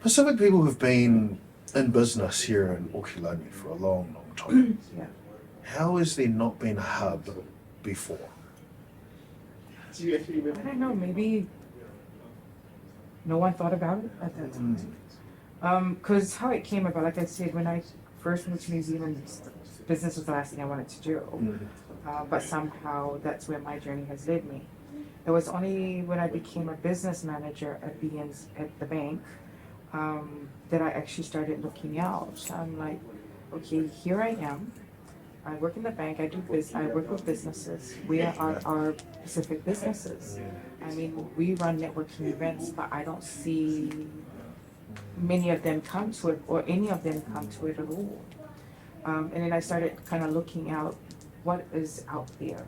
Pacific people have been in business here in Aukilani for a long, long time. Yeah. How has there not been a hub before? I don't know, maybe no one thought about it at that time. Because how it came about, like I said, when I first moved to New Zealand, business was the last thing I wanted to do. But somehow that's where my journey has led me. It was only when I became a business manager at the bank that I actually started looking out. So I'm like, okay, here I am. I work in the bank. I work with businesses. Where are our specific businesses? I mean, we run networking events, but I don't see many of them come to it, or any of them come to it at all. And then I started kind of looking out what is out there.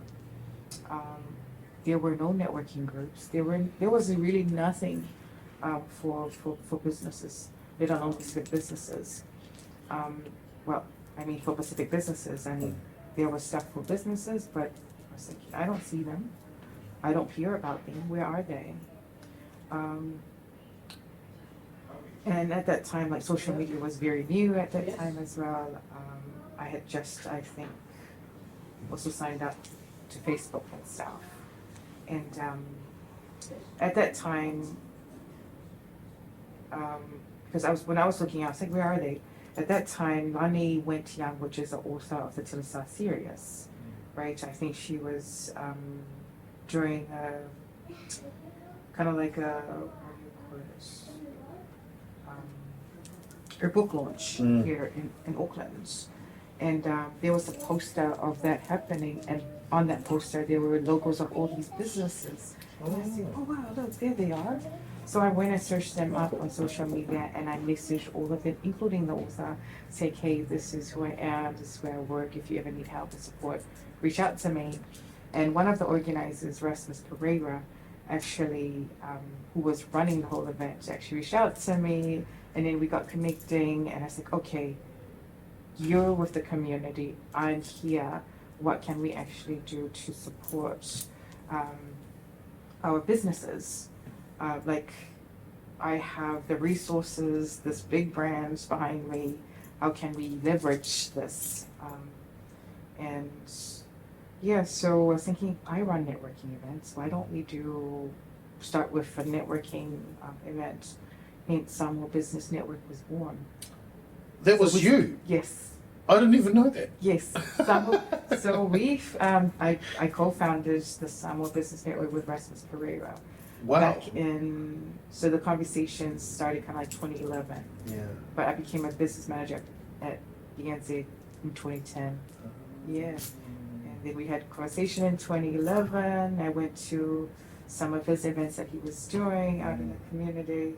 There were no networking groups. There was really nothing for businesses, let alone Pacific businesses. For Pacific businesses, there was stuff for businesses, but I was thinking, I don't see them. I don't hear about them. Where are they? And at that time, like, social media was very new at that time as well. I had just, I think, also signed up to Facebook and stuff. And at that time, because when I was looking, I was like, where are they? At that time, Lani went young, which is the author of the Tilisa series, right? I think she was during kind of like a, what do you call this? Her book launch here in Auckland. And there was a poster of that happening, and on that poster there were logos of all these businesses. And I said, oh wow, look, there they are. So I went and searched them up on social media, and I messaged all of them, including the author, saying, hey, this is who I am, this is where I work, if you ever need help and support, reach out to me. And one of the organizers, Rasmus Pereira, actually, who was running the whole event, actually reached out to me, and then we got connecting, and I was like, okay, you're with the community, I'm here, what can we actually do to support our businesses? Like, I have the resources, this big brands behind me, how can we leverage this? And yeah, so I was thinking, I run networking events, why don't we start with a networking event? Hence, Samoa Business Network was born. That was you? Yes. I didn't even know that. Yes. So we've, I co-founded the Samoa Business Network with Rasmus Pereira. Wow. Back so the conversations started kind of like 2011. Yeah. But I became a business manager at BNZ in 2010. Yeah. And then we had a conversation in 2011. I went to some of his events that he was doing out in the community.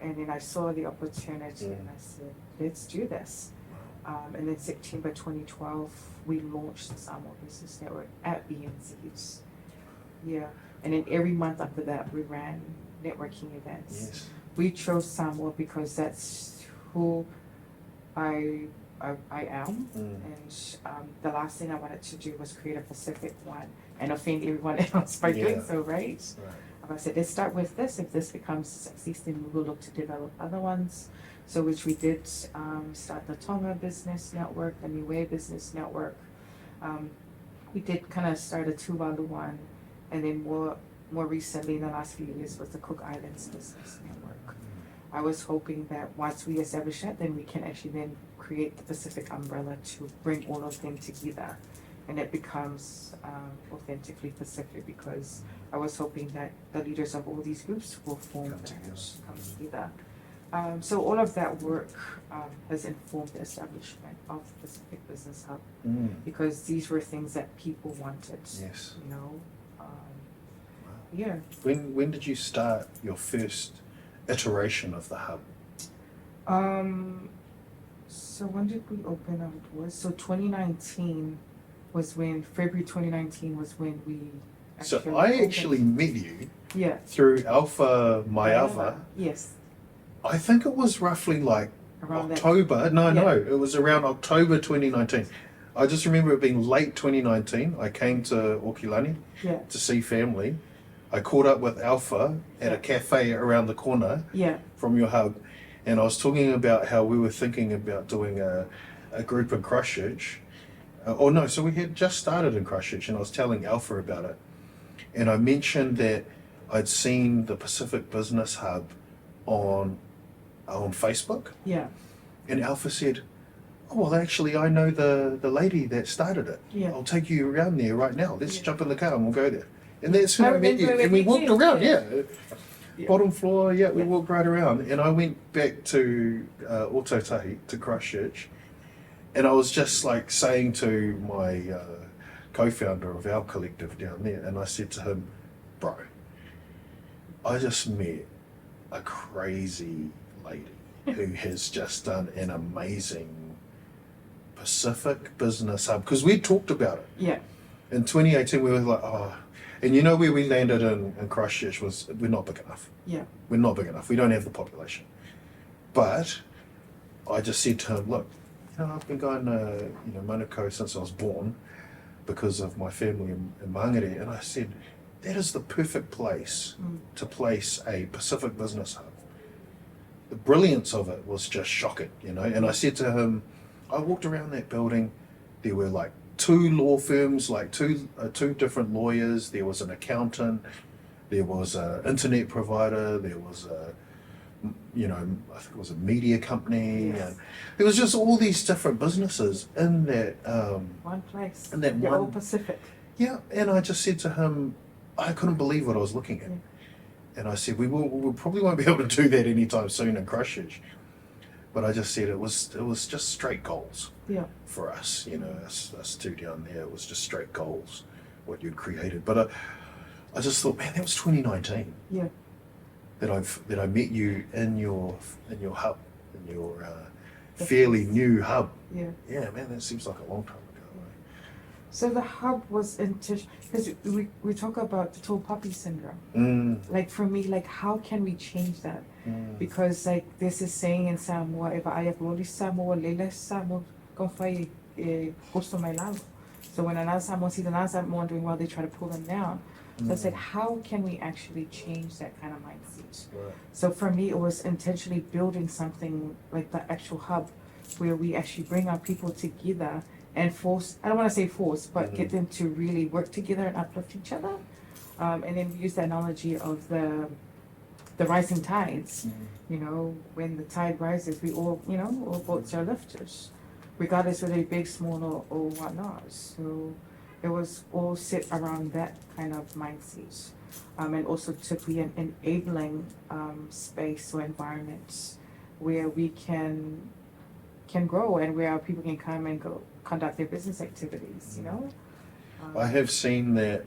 And then I saw the opportunity and I said, let's do this. And then September 2012, we launched the Samoa Business Network at BNZ. Yeah. And then every month after that, we ran networking events. Yes. We chose Samoa because that's who I am. And the last thing I wanted to do was create a Pacific one and offend everyone else by doing so, right? I said, let's start with this. If this becomes a success, then we will look to develop other ones. So which we did start the Tonga Business Network, the Niue Business Network. We did kind of start a Tuvalu one, and then more recently in the last few years was the Cook Islands Business Network. I was hoping that once we establish that, then we can actually then create the Pacific umbrella to bring all of them together and it becomes authentically Pacific, because I was hoping that the leaders of all these groups will come together. So all of that work has informed the establishment of the Pacific Business Hub, because these were things that people wanted. Yes. You know, yeah. When did you start your first iteration of the hub? So when did we open our doors? So 2019 was when, February 2019 was when we So I opened. actually met you Yeah. through Alpha Mayava. Yes. I think it was roughly like Around October. No, Yeah. it was around October 2019. I just remember it being late 2019. I came to Aukilani Yeah. to see family. I caught up with Alpha at a cafe around the corner Yeah. from your hub, and I was talking about how we were thinking about doing a group in Christchurch. So we had just started in Christchurch, and I was telling Alpha about it. And I mentioned that I'd seen the Pacific Business Hub on Facebook. Yeah. And Alpha said, "Oh, well, actually, I know the lady that started it. Yeah. I'll take you around there right now. Let's Yeah. jump in the car and we'll go there." And that's when I met you. remember And we when you walked came, around, yeah. yeah. Bottom floor, we Yeah. walked right around. And I went back to Otautahi, to Christchurch, and I was just like saying to my co-founder of our collective down there, and I said to him, "Bro, I just met a crazy lady who has just done an amazing Pacific Business Hub," because we talked about it. Yeah. In 2018, we were like, oh, and you know where we landed in Christchurch was, we're not big enough. Yeah. We're not big enough. We don't have the population. But I just said to him, look, I've been going to Manukau since I was born because of my family in Mangere, and I said, that is the perfect place to place a Pacific Business Hub. The brilliance of it was just shocking, and I said to him, I walked around that building, there were like 2 law firms, like two different lawyers, there was an accountant, there was an internet provider, there was I think it was a media company, Yes. and there was just all these different businesses in that One place. in that They're all one. Pacific. Yeah, and I just said to him, I couldn't believe what I was looking at. Yeah. And I said, we probably won't be able to do that anytime soon in Christchurch. But I just said it was just straight goals Yeah. for us, us two down there. It was just straight goals, what you'd created. But I just thought, man, that was 2019 Yeah. that I met you in your hub, in your fairly new hub. Yeah. Yeah, man, that seems like a long time ago. So the hub was because we talk about the tall poppy syndrome. Like for me, like how can we change that? Because like this is saying in Samoa, if I have loli Samoa, lele Samoa, confai gusto mai lalo. So when another Samoa sees another Samoa doing well, they try to pull them down. So I said, how can we actually change that kind of mindset? Right. So for me, it was intentionally building something like the actual hub, where we actually bring our people together and force, I don't want to say force, but get them to really work together and uplift each other. And then use the analogy of the rising tides. When the tide rises, we all, all boats are lifters, regardless whether they're big, small, or whatnot. So it was all set around that kind of mindset. And also to be an enabling space or environment where we can grow and where our people can come and go conduct their business activities, I have seen that,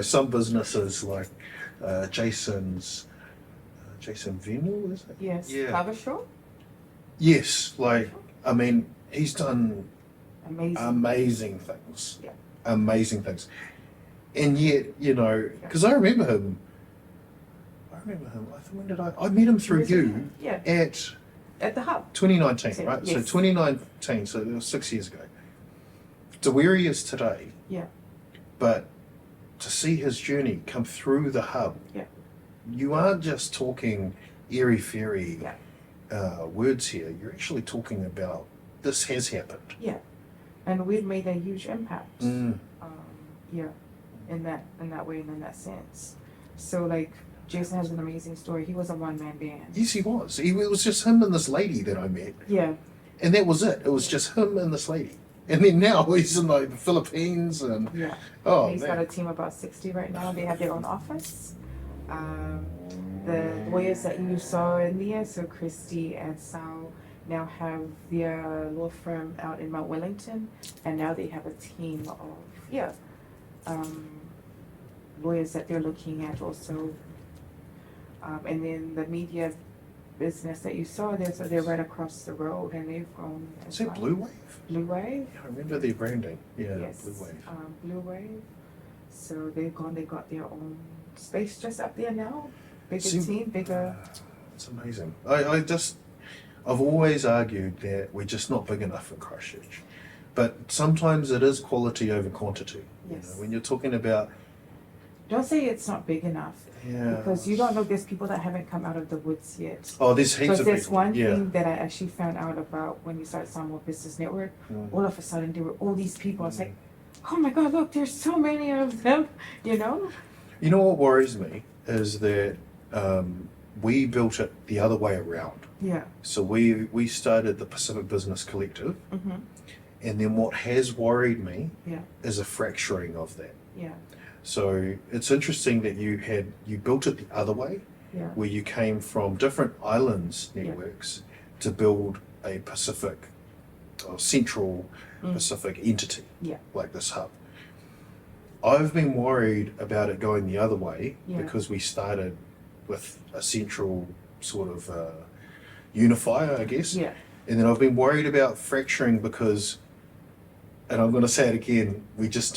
some businesses like Jason Venel, is it? Yes. Yeah. Cover show? Yes, I mean, he's done Amazing. amazing things. Yeah. Amazing things. And yet, because I remember him, I think, when did I met him through you Yeah. at the hub. 2019, right? So Yes. 2019, so it was 6 years ago. To where he is today, Yeah. but to see his journey come through the hub, Yeah. you aren't just talking airy-fairy Yeah. words here. You're actually talking about this has happened. Yeah. And we've made a huge impact. Yeah. In that way and in that sense. So like Jason has an amazing story. He was a one-man band. Yes, he was. It was just him and this lady that I met, Yeah. and that was it. It was just him and this lady. And then now he's in like the Philippines and Yeah. oh He's got man. a team of about 60 right now. They have their own office. The lawyers that you saw in there, so Christy and Sal, now have their law firm out in Mount Wellington, and now they have a team of um, lawyers that they're looking at also. And then the media business that you saw there, so they're right across the road, and they've grown as Is it well. Blue Wave? Blue Wave. Yeah, I remember their branding. Yeah, Yes. Blue Wave. Blue Wave. So they got their own space just up there now. Bigger See, team, bigger. It's amazing. I've always argued that we're just not big enough in Christchurch. But sometimes it is quality over quantity. Yes. You know, when you're talking about Don't say it's not big enough, yeah. because you don't know there's people that haven't come out of the woods yet. Oh, there's heaps Because of there's people. one yeah. thing that I actually found out about when you started Samoa Business Network. All of a sudden there were all these people. I was like, oh my God, look, there's so many of them, you know? You know what worries me is that we built it the other way around. Yeah. So we started the Pacific Business Collective, Mm-hmm. and then what has worried me Yeah. is a fracturing of that. Yeah. So it's interesting that you built it the other way, Yeah. where you came from different islands Yeah. networks to build a Pacific or central Pacific entity, Yeah. like this hub. I've been worried about it going the other way Yeah. because we started with a central sort of unifier, I guess. Yeah. And then I've been worried about fracturing because, and I'm going to say it again, we're just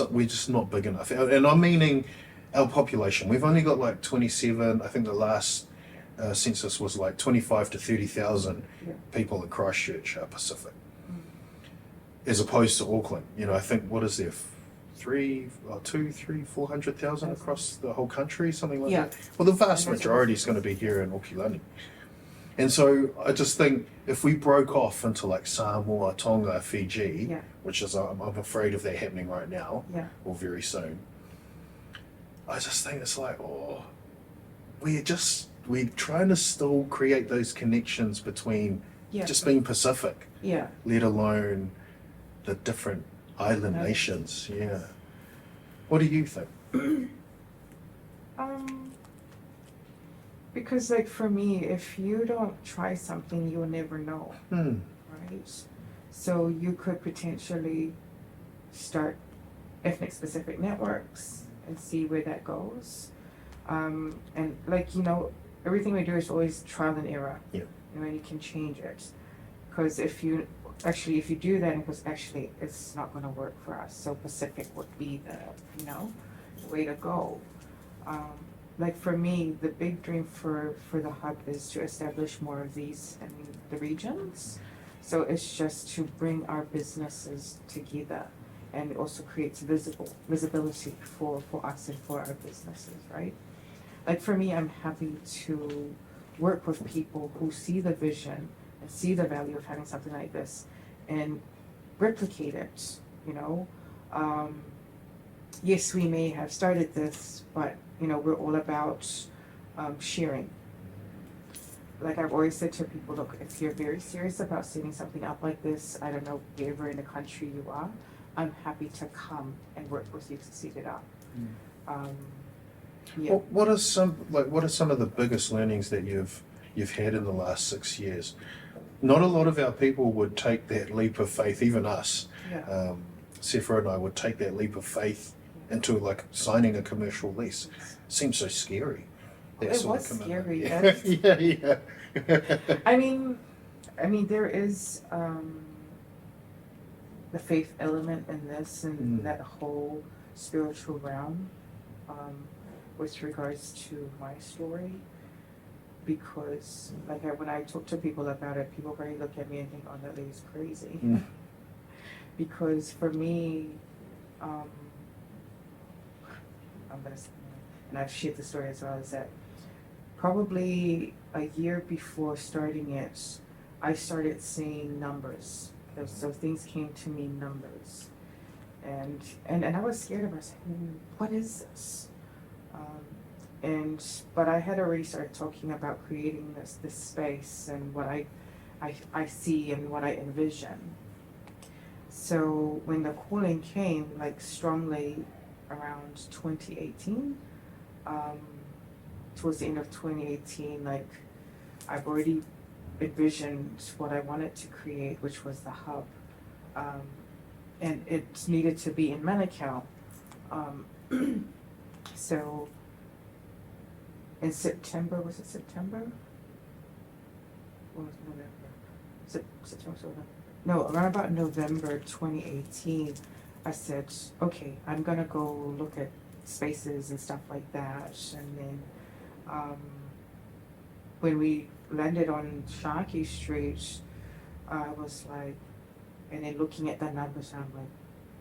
not big enough. And I'm meaning our population. We've only got like 27. I think the last census was like 25 to 30,000 Yeah. people in Christchurch Pacific, as opposed to Auckland. You know, I think what is there, 400,000 across the whole country, something like Yeah. that. Well, the vast And that's majority is going to be here in Aukilani. And so I just think if we broke off into like Samoa, Tonga, Fiji, Yeah. which is I'm afraid of that happening right now Yeah. or very soon, I just think it's like, oh, we're trying to still create those connections between Yeah. just being Pacific, Yeah. let alone the different island Right. nations. Yeah. What do you think? Because like for me, if you don't try something, you'll never know, right? So you could potentially start ethnic specific networks and see where that goes. And like, you know, everything we do is always trial and error. Yeah. You know, and you can change it. Because if you do that, because actually it's not going to work for us. So Pacific would be the way to go. Like for me, the big dream for the hub is to establish more of these in the regions. So it's just to bring our businesses together, and it also creates visibility for us and for our businesses, right? Like for me, I'm happy to work with people who see the vision and see the value of having something like this and replicate it, you know. Yes, we may have started this, but you know, we're all about sharing. Like I've always said to people, look, if you're very serious about setting something up like this, I don't know wherever in the country you are, I'm happy to come and work with you to set it up. Yeah. What are some of the biggest learnings that you've had in the last 6 years? Not a lot of our people would take that leap of faith, even us. Yeah. Sephora and I would take that leap of faith into like signing a commercial lease. Seems so scary. That It sort was of commitment. scary, Yeah. I mean, there is the faith element in this and that whole spiritual realm with regards to my story, because like when I talk to people about it, people very look at me and think, oh, that lady's crazy. Because for me, and I've shared the story as well, is that probably a year before starting it, I started seeing numbers. So things came to me, numbers. And I was scared of it. I was like, what is this? But I had already started talking about creating this space and what I see and what I envision. So when the calling came, like strongly around 2018, towards the end of 2018, like I've already envisioned what I wanted to create, which was the hub. And it needed to be in Manukau. So in September, was it September? Or was it November? September, October. No, around about November 2018, I said, okay, I'm gonna go look at spaces and stuff like that. And then when we landed on Sharkey Street, I was like, and then looking at the numbers, I'm like,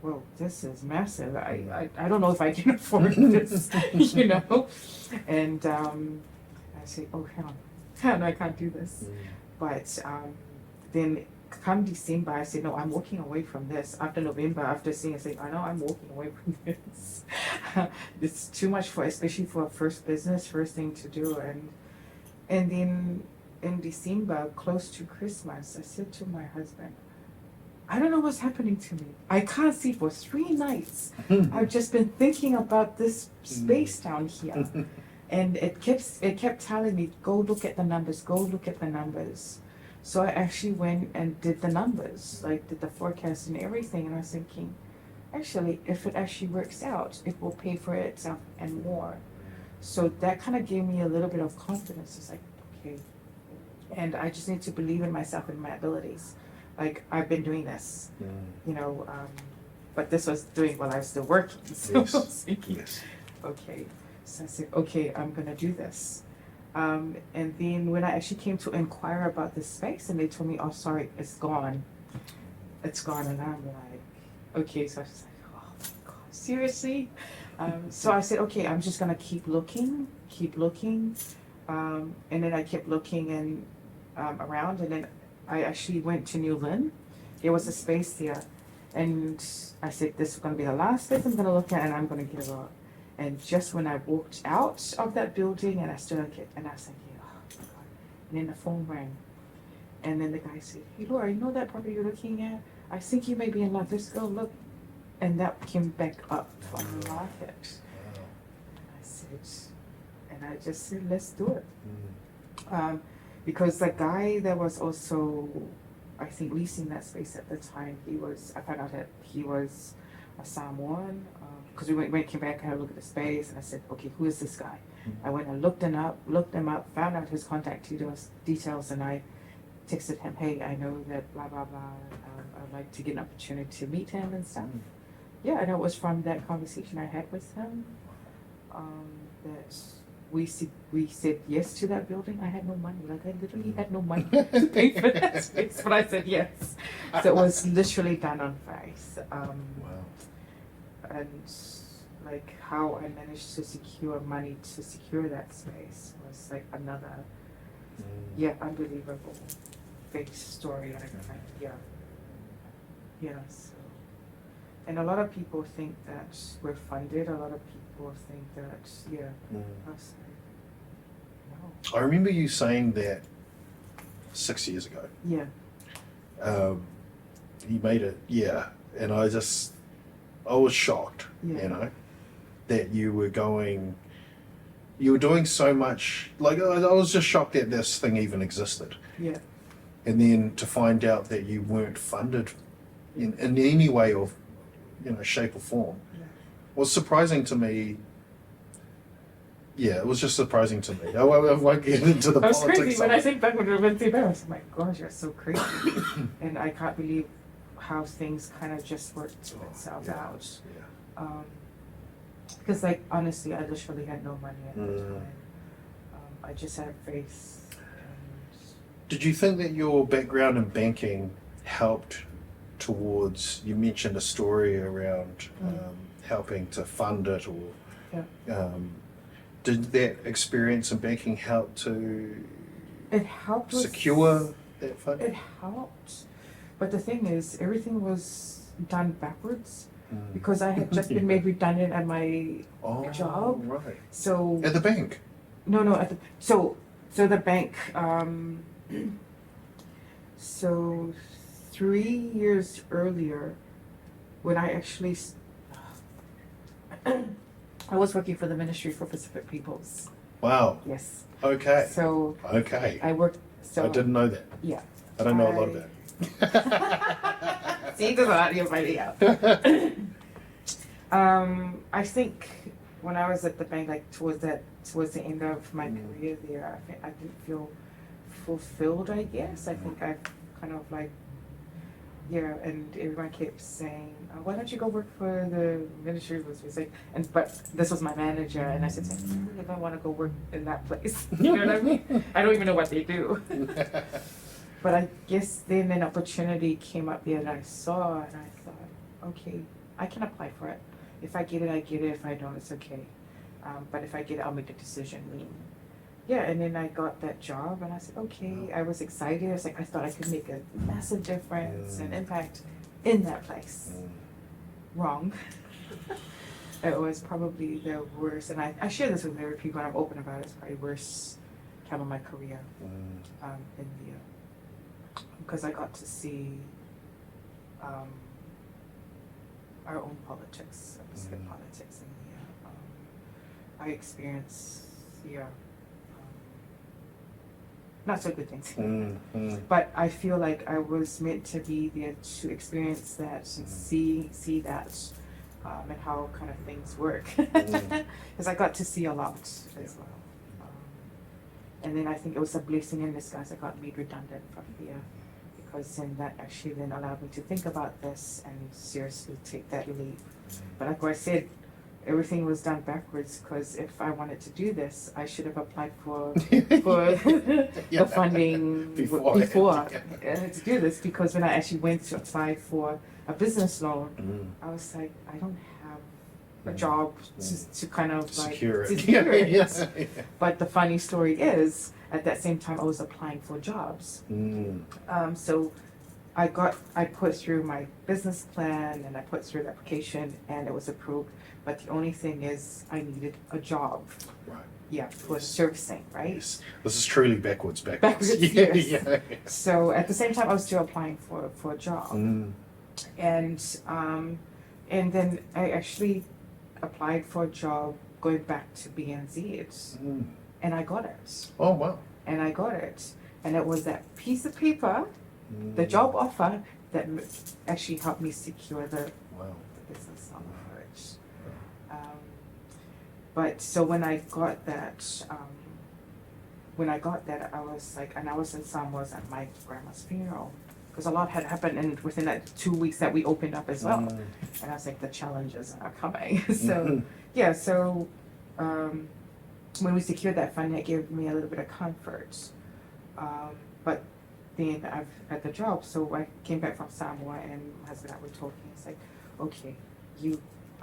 whoa, this is massive. I don't know if I can afford this, you know? And I said, oh, hell, I can't do this. But then come December, I said, no, I'm walking away from this. After November, after seeing, I said, I know I'm walking away from this. It's too much for, especially for a first business, first thing to do. And then in December, close to Christmas, I said to my husband, I don't know what's happening to me. I can't sleep for 3 nights. I've just been thinking about this space down here. And it kept telling me, go look at the numbers, go look at the numbers. So I actually went and did the numbers, like did the forecast and everything. And I was thinking, actually, if it actually works out, it will pay for itself and more. So that kind of gave me a little bit of confidence. It's like, okay. And I just need to believe in myself and my abilities. Like, I've been doing this, you know, but this was doing while I was still working. So I was thinking, okay. So I said, okay, I'm gonna do this. And then when I actually came to inquire about this space, and they told me, oh, sorry, it's gone. It's gone. And I'm like, okay. So I was like, oh my God, seriously? So I said, okay, I'm just gonna keep looking. And then I kept looking and around, and then I actually went to New Lynn. There was a space there. And I said, this is gonna be the last space I'm gonna look at, and I'm gonna give up. And just when I walked out of that building and I stood at it, and I was thinking, oh my God. And then the phone rang. And then the guy said, hey Laura, you know that property you're looking at? I think you may be in love. Let's go look. And that came back up on the market. And I said, and I just said, let's do it. Because the guy that was also, I think, leasing that space at the time, I found out that he was a Samoan. Because we came back and had a look at the space, and I said, okay, who is this guy? I went and looked him up, found out his contact details, and I texted him, hey, I know that blah, blah, blah. I'd like to get an opportunity to meet him and stuff. Yeah, and it was from that conversation I had with him that we said yes to that building. I had no money. Like, I literally had no money to pay for that space, but I said yes. So it was literally done on faith. Wow. And like how I managed to secure money to secure that space was like another, unbelievable fake story. So, and a lot of people think that we're funded. A lot of people think that, I was like, no. I remember you saying that 6 years ago. Yeah. You made it, and I was shocked, you know, that you were doing so much. Like, I was just shocked that this thing even existed. Yeah. And then to find out that you weren't funded in any way or, shape or form was surprising to me. Yeah, it was just surprising to me. I won't get into the politics. That was crazy. When I think back when we went through that, I was like, my gosh, you're so crazy. And I can't believe how things kind of just worked themselves out. Because, like, honestly, I literally had no money at the time. I just had faith. Did you think that your background in banking helped towards, you mentioned a story around helping to fund it, or did that experience in banking help to secure that funding? It helped. But the thing is, everything was done backwards because I had just been made redundant at my job. Right. So at the bank? No. So the bank. So 3 years earlier, when I actually, I was working for the Ministry for Pacific Peoples. Wow. Yes. Okay. So Okay. I worked. So I didn't know that. Yeah. I don't know a lot about it. See, there's a lot you're finding out. I think when I was at the bank, like towards the end of my career there, I didn't feel fulfilled. I guess I think I kind of like, yeah, and everyone kept saying, "Why don't you go work for the Ministry of Music?" But this was my manager, and I said, "I really don't want to go work in that place." You know what I mean? I don't even know what they do. But I guess then an opportunity came up there that I saw, and I thought, okay, I can apply for it. If I get it, I get it. If I don't, it's okay. But if I get it, I'll make the decision. Yeah, and then I got that job, and I said, okay. I was excited. I was like, I thought I could make a massive difference and impact in that place. Wrong. It was probably the worst, and I share this with other people, and I'm open about it. It's probably the worst time of my career in the because I got to see our own politics, Pacific politics, and I experienced not so good things. But I feel like I was meant to be there to experience that and see that and how kind of things work, because I got to see a lot as well. And then I think it was a blessing in disguise. I got made redundant from here, because then that actually then allowed me to think about this and seriously take that leap. But like I said, everything was done backwards, because if I wanted to do this, I should have applied for the funding before to do this, because when I actually went to apply for a business loan, I was like, I don't have a job to kind of like secure it. secure it. Yes. But the funny story is, at that same time I was applying for jobs. So I put through my business plan, and I put through the application, and it was approved. But the only thing is, I needed a job. Right. Yeah, for servicing, right? Yes. This is truly backwards. Yes. So at the same time, I was still applying for a job. And then I actually applied for a job going back to BNZ, and I got it. Oh, wow. And I got it. And it was that piece of paper, the job offer, that actually helped me secure the business loan for it. But so when I got that, I was like, and I was in Samoa's at my grandma's funeral, because a lot had happened within that 2 weeks that we opened up as well. And I was like, the challenges are coming. So yeah, so when we secured that funding, it gave me a little bit of comfort. But then I've had the job, so I came back from Samoa, and my husband and I were talking. It's like, okay,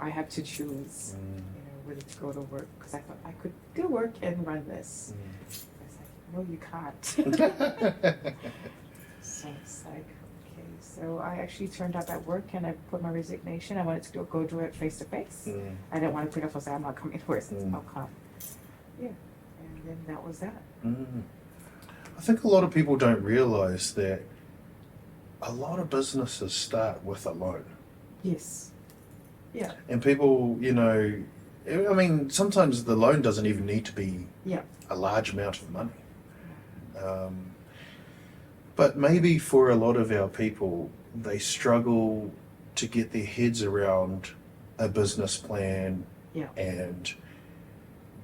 I have to choose, whether to go to work, because I thought I could do work and run this. I was like, no, you can't. So it's like, okay. So I actually turned up at work, and I put my resignation. I wanted to go do it face to face. I didn't want to put it off and say, I'm not coming to work. I'll come. Yeah, and then that was that. I think a lot of people don't realize that a lot of businesses start with a loan. Yes. Yeah. And people, I mean, sometimes the loan doesn't even need to be a large amount of money. But maybe for a lot of our people, they struggle to get their heads around a business plan and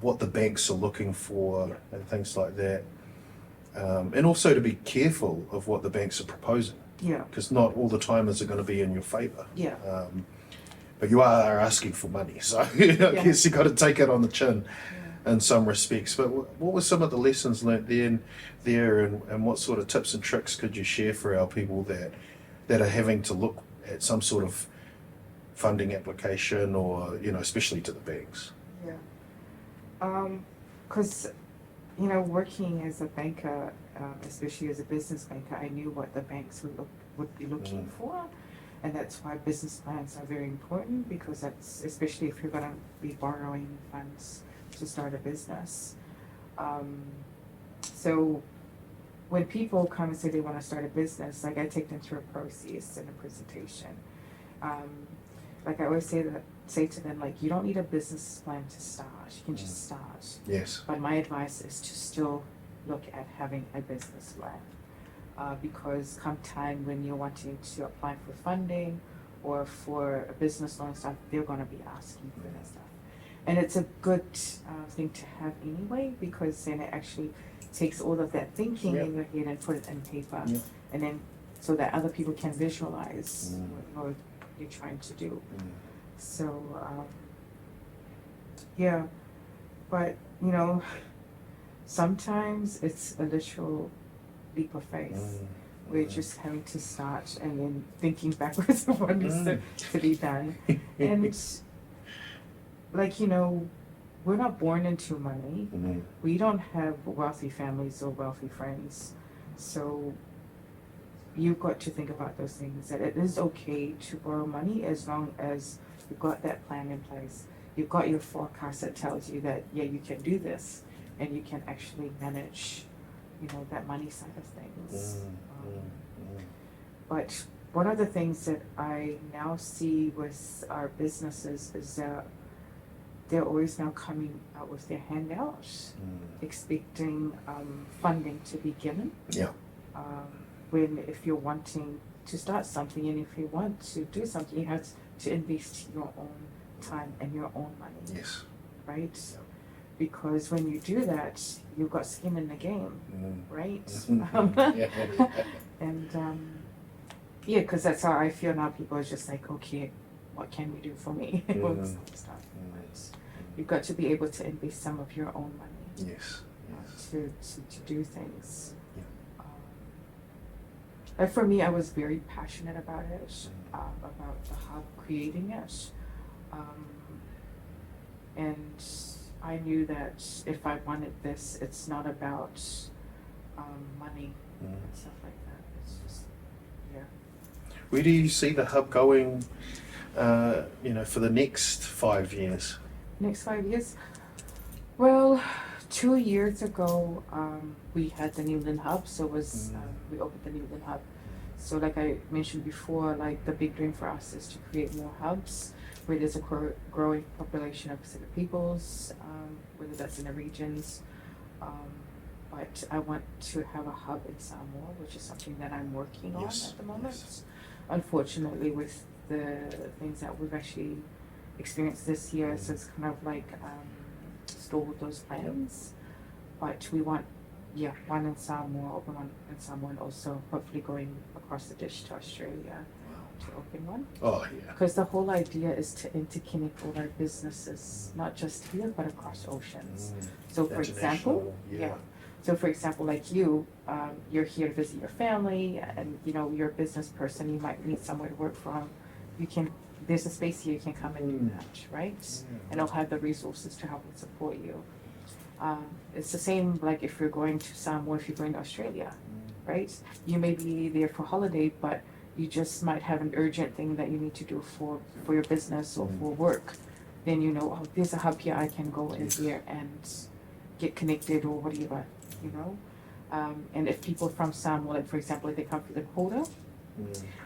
what the banks are looking for and things like that. And also to be careful of what the banks are proposing. Yeah. Because not all the time is it going to be in your favor. Yeah. But you are asking for money, so I guess you got to take it on the chin in some respects. But what were some of the lessons learnt there, and what sort of tips and tricks could you share for our people that are having to look at some sort of funding application, or especially to the banks? Yeah. Because working as a banker, especially as a business banker, I knew what the banks would be looking for. And that's why business plans are very important, because that's, especially if you're going to be borrowing funds to start a business. So when people come and say they want to start a business, like I take them through a process and a presentation. Like I always say to them, like, you don't need a business plan to start. You can just start. Yes. But my advice is to still look at having a business plan. Because come time when you're wanting to apply for funding or for a business loan and stuff, they're going to be asking for that stuff. And it's a good thing to have anyway, because then it actually takes all of that thinking in your head and put it in paper, and then so that other people can visualize what you're trying to do. So yeah, but you know, sometimes it's a literal leap of faith. We're just having to start and then thinking backwards of what needs to be done. And like, you know, we're not born into money. We don't have wealthy families or wealthy friends. So you've got to think about those things, that it is okay to borrow money as long as you've got that plan in place. You've got your forecast that tells you that, yeah, you can do this and you can actually manage, you know, that money side of things. But one of the things that I now see with our businesses is that they're always now coming out with their handouts, expecting funding to be given. When if you're wanting to start something and if you want to do something, you have to invest your own time and your own money. Right? Because when you do that, you've got skin in the game, right? And yeah, because that's how I feel now. People are just like, okay, what can you do for me? Stuff. You've got to be able to invest some of your own money to do things. Like for me, I was very passionate about it, about the hub, creating it. And I knew that if I wanted this, it's not about money and stuff like that. It's just, Where do you see the hub going, you know, for the next 5 years? Next 5 years? Well, 2 years ago, we had the Newland Hub, so we opened the Newland Hub. So like I mentioned before, like the big dream for us is to create more hubs where there's a growing population of Pacific peoples, whether that's in the regions. But I want to have a hub in Samoa, which is something that I'm working on at the moment. Unfortunately, with the things that we've actually experienced this year, so it's kind of like stalled those plans. But we want, one in Samoa, open one in Samoa, and also hopefully going across the dish to Australia to open one. Because the whole idea is to interconnect all our businesses, not just here, but across oceans. So for example, so for example, like you're here to visit your family, and you know, you're a business person, you might need somewhere to work from. There's a space here you can come and do that, right? And I'll have the resources to help and support you. It's the same like if you're going to Samoa, if you're going to Australia, right? You may be there for holiday, but you just might have an urgent thing that you need to do for your business or for work. Then you know, oh, there's a hub here, I can go in here and get connected or whatever, you know? And if people from Samoa, like for example, if they come from the quota,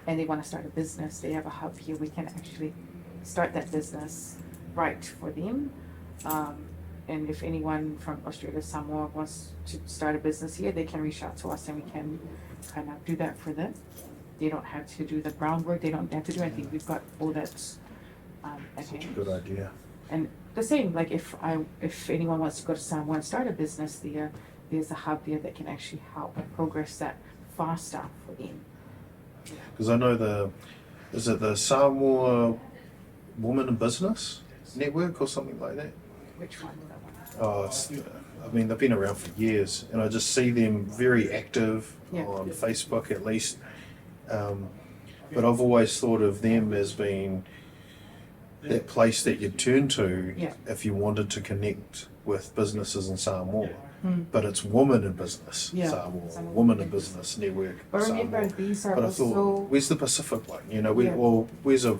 and they want to start a business, they have a hub here, we can actually start that business right for them. And if anyone from Australia, Samoa wants to start a business here, they can reach out to us and we can kind of do that for them. They don't have to do the groundwork, they don't have to do anything, we've got all that at Such a hand. good idea. And the same, like if anyone wants to go to Samoa and start a business there, there's a hub there that can actually help and progress that faster for them. Because I know is it the Samoa Woman in Business Network or something like that? Which one would I want? I mean, they've been around for years, and I just see them very active on Facebook at least. But I've always thought of them as being that place that you'd turn to if you wanted to connect with businesses in Samoa. But it's Woman in Business, Samoa, Woman in Business Network. But remember, these are But I thought, where's the Pacific one? You know, or where's a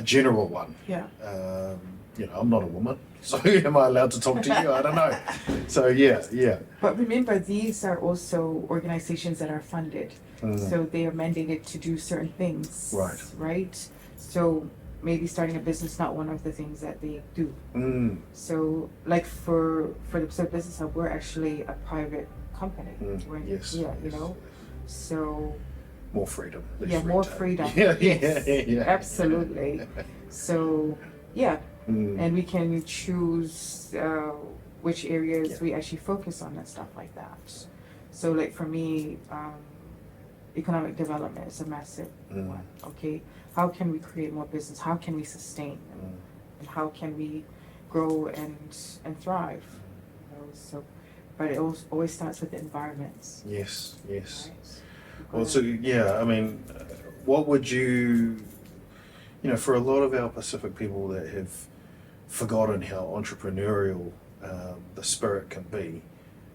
general one? you know, I'm not a woman, so am I allowed to talk to you? I don't know. So yeah. But remember, these are also organizations that are funded. So they are mandated to do certain things. Right. Right? So maybe starting a business not one of the things that they do. So like for the Pacific Business Hub, we're actually a private company. Yes. Yeah, you know. So More freedom. less yeah, more retail. freedom. Yeah, Yes, yeah. absolutely. So yeah, and we can choose which areas we actually focus on and stuff like that. So like for me, economic development is a massive one. Okay, how can we create more business? How can we sustain? And how can we grow and thrive? You know, so, but it always starts with the environments. Yes. Right? Well, so yeah, I mean, what would you know, for a lot of our Pacific people that have forgotten how entrepreneurial the spirit can be,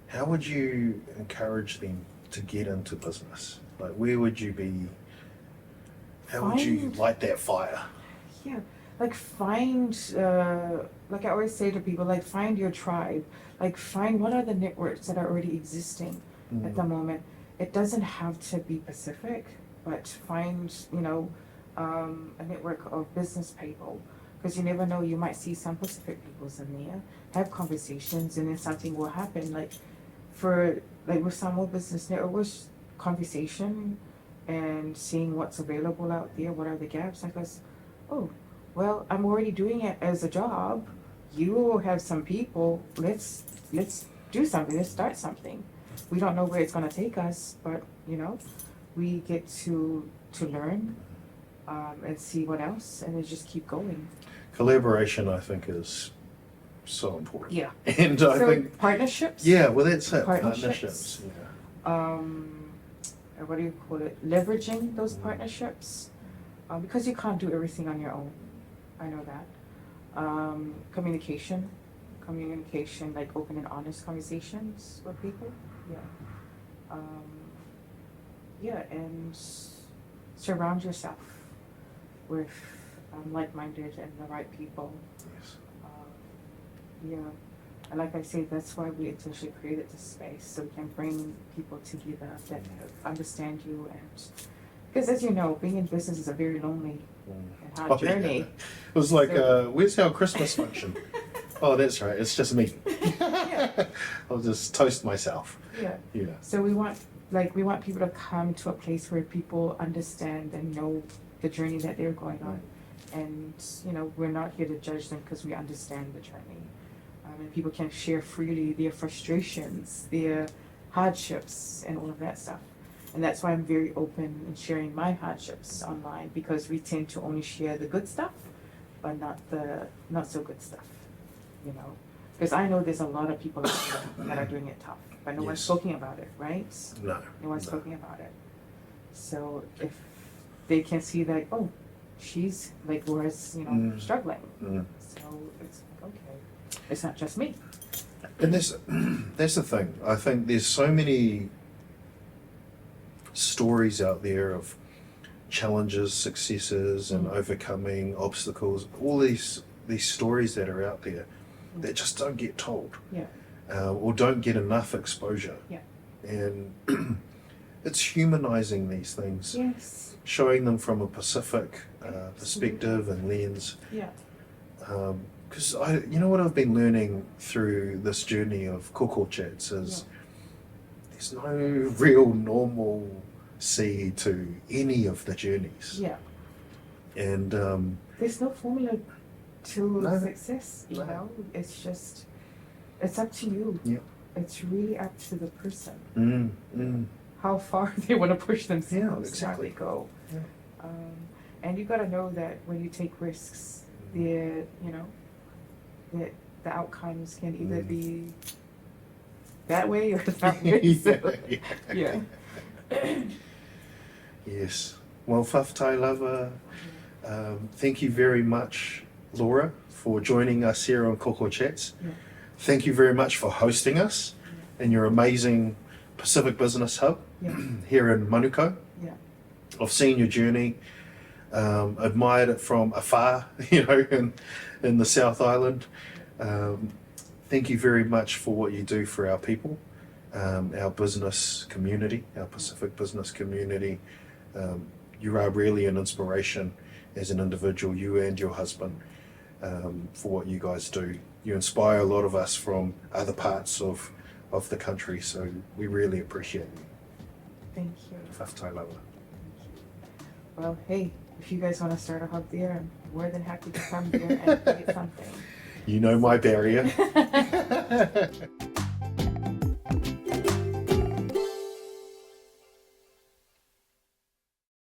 how would you encourage them to get into business? Like, where would you be? How would you light that fire? Yeah, like find, like I always say to people, like find your tribe. Like find what are the networks that are already existing at the moment. It doesn't have to be Pacific, but find, you know, a network of business people. Because you never know, you might see some Pacific peoples in there, have conversations, and then something will happen. Like with Samoa Business Network, was conversation and seeing what's available out there, what are the gaps. I guess, oh, well, I'm already doing it as a job. You have some people, let's do something, let's start something. We don't know where it's gonna take us, but you know, we get to learn and see what else, and then just keep going. Collaboration, I think, is so important. Yeah. And I So think, partnerships. yeah, well, that's it. Partnerships. Yeah. What do you call it? Leveraging those partnerships, because you can't do everything on your own. I know that. Communication, like open and honest conversations with people. Yeah. Yeah, and surround yourself with like-minded and the right people. Yes. Yeah, and like I say, that's why we intentionally created this space, so we can bring people together that understand you. And because as you know, being in business is a very lonely and hard journey. Yeah. It was like, where's our Christmas function? Oh, that's right, it's just me. Yeah. I'll just toast myself. Yeah. So we want people to come to a place where people understand and know the journey that they're going on. And, you know, we're not here to judge them because we understand the journey. And people can share freely their frustrations, their hardships, and all of that stuff. And that's why I'm very open in sharing my hardships online, because we tend to only share the good stuff, but not the not so good stuff, you know. Because I know there's a lot of people out there that are doing it tough, but no one's talking about it, right? No. No one's talking about it. So if they can see that, oh, she's like Laura's, you know, struggling. So it's like, okay, it's not just me. And that's the thing. I think there's so many stories out there of challenges, successes, and overcoming obstacles. All these stories that are out there that just don't get told. Yeah. Or don't get enough exposure. Yeah. And it's humanizing these things. Yes. Showing them from a Pacific perspective and lens. Yeah. Because you know what I've been learning through this journey of KOKO Chats is there's no real normalcy to any of the journeys. Yeah. And there's no formula to No. success, you know. It's just, it's up to you. Yeah. It's really up to the person. How far they want to push themselves, exactly. how they go. Yeah. And you got to know that when you take risks, you know, that the outcomes can either be that way or that way. So, yeah. Yes. Well, whaftai lava, thank you very much, Laura, for joining us here on KOKO Chats. Yeah. Thank you very much for hosting us in your amazing Pacific Business Hub Yeah. here in Manukau. Yeah. I've seen your journey. admired it from afar, you know, in the South Island. Thank you very much for what you do for our people, our business community, our Pacific business community. You are really an inspiration as an individual, you and your husband, for what you guys do. You inspire a lot of us from other parts of the country, so we really appreciate you. Thank you. Whaftaulawa. Well, hey, if you guys want to start a hub there, I'm more than happy to come here and create something. You know my barrier.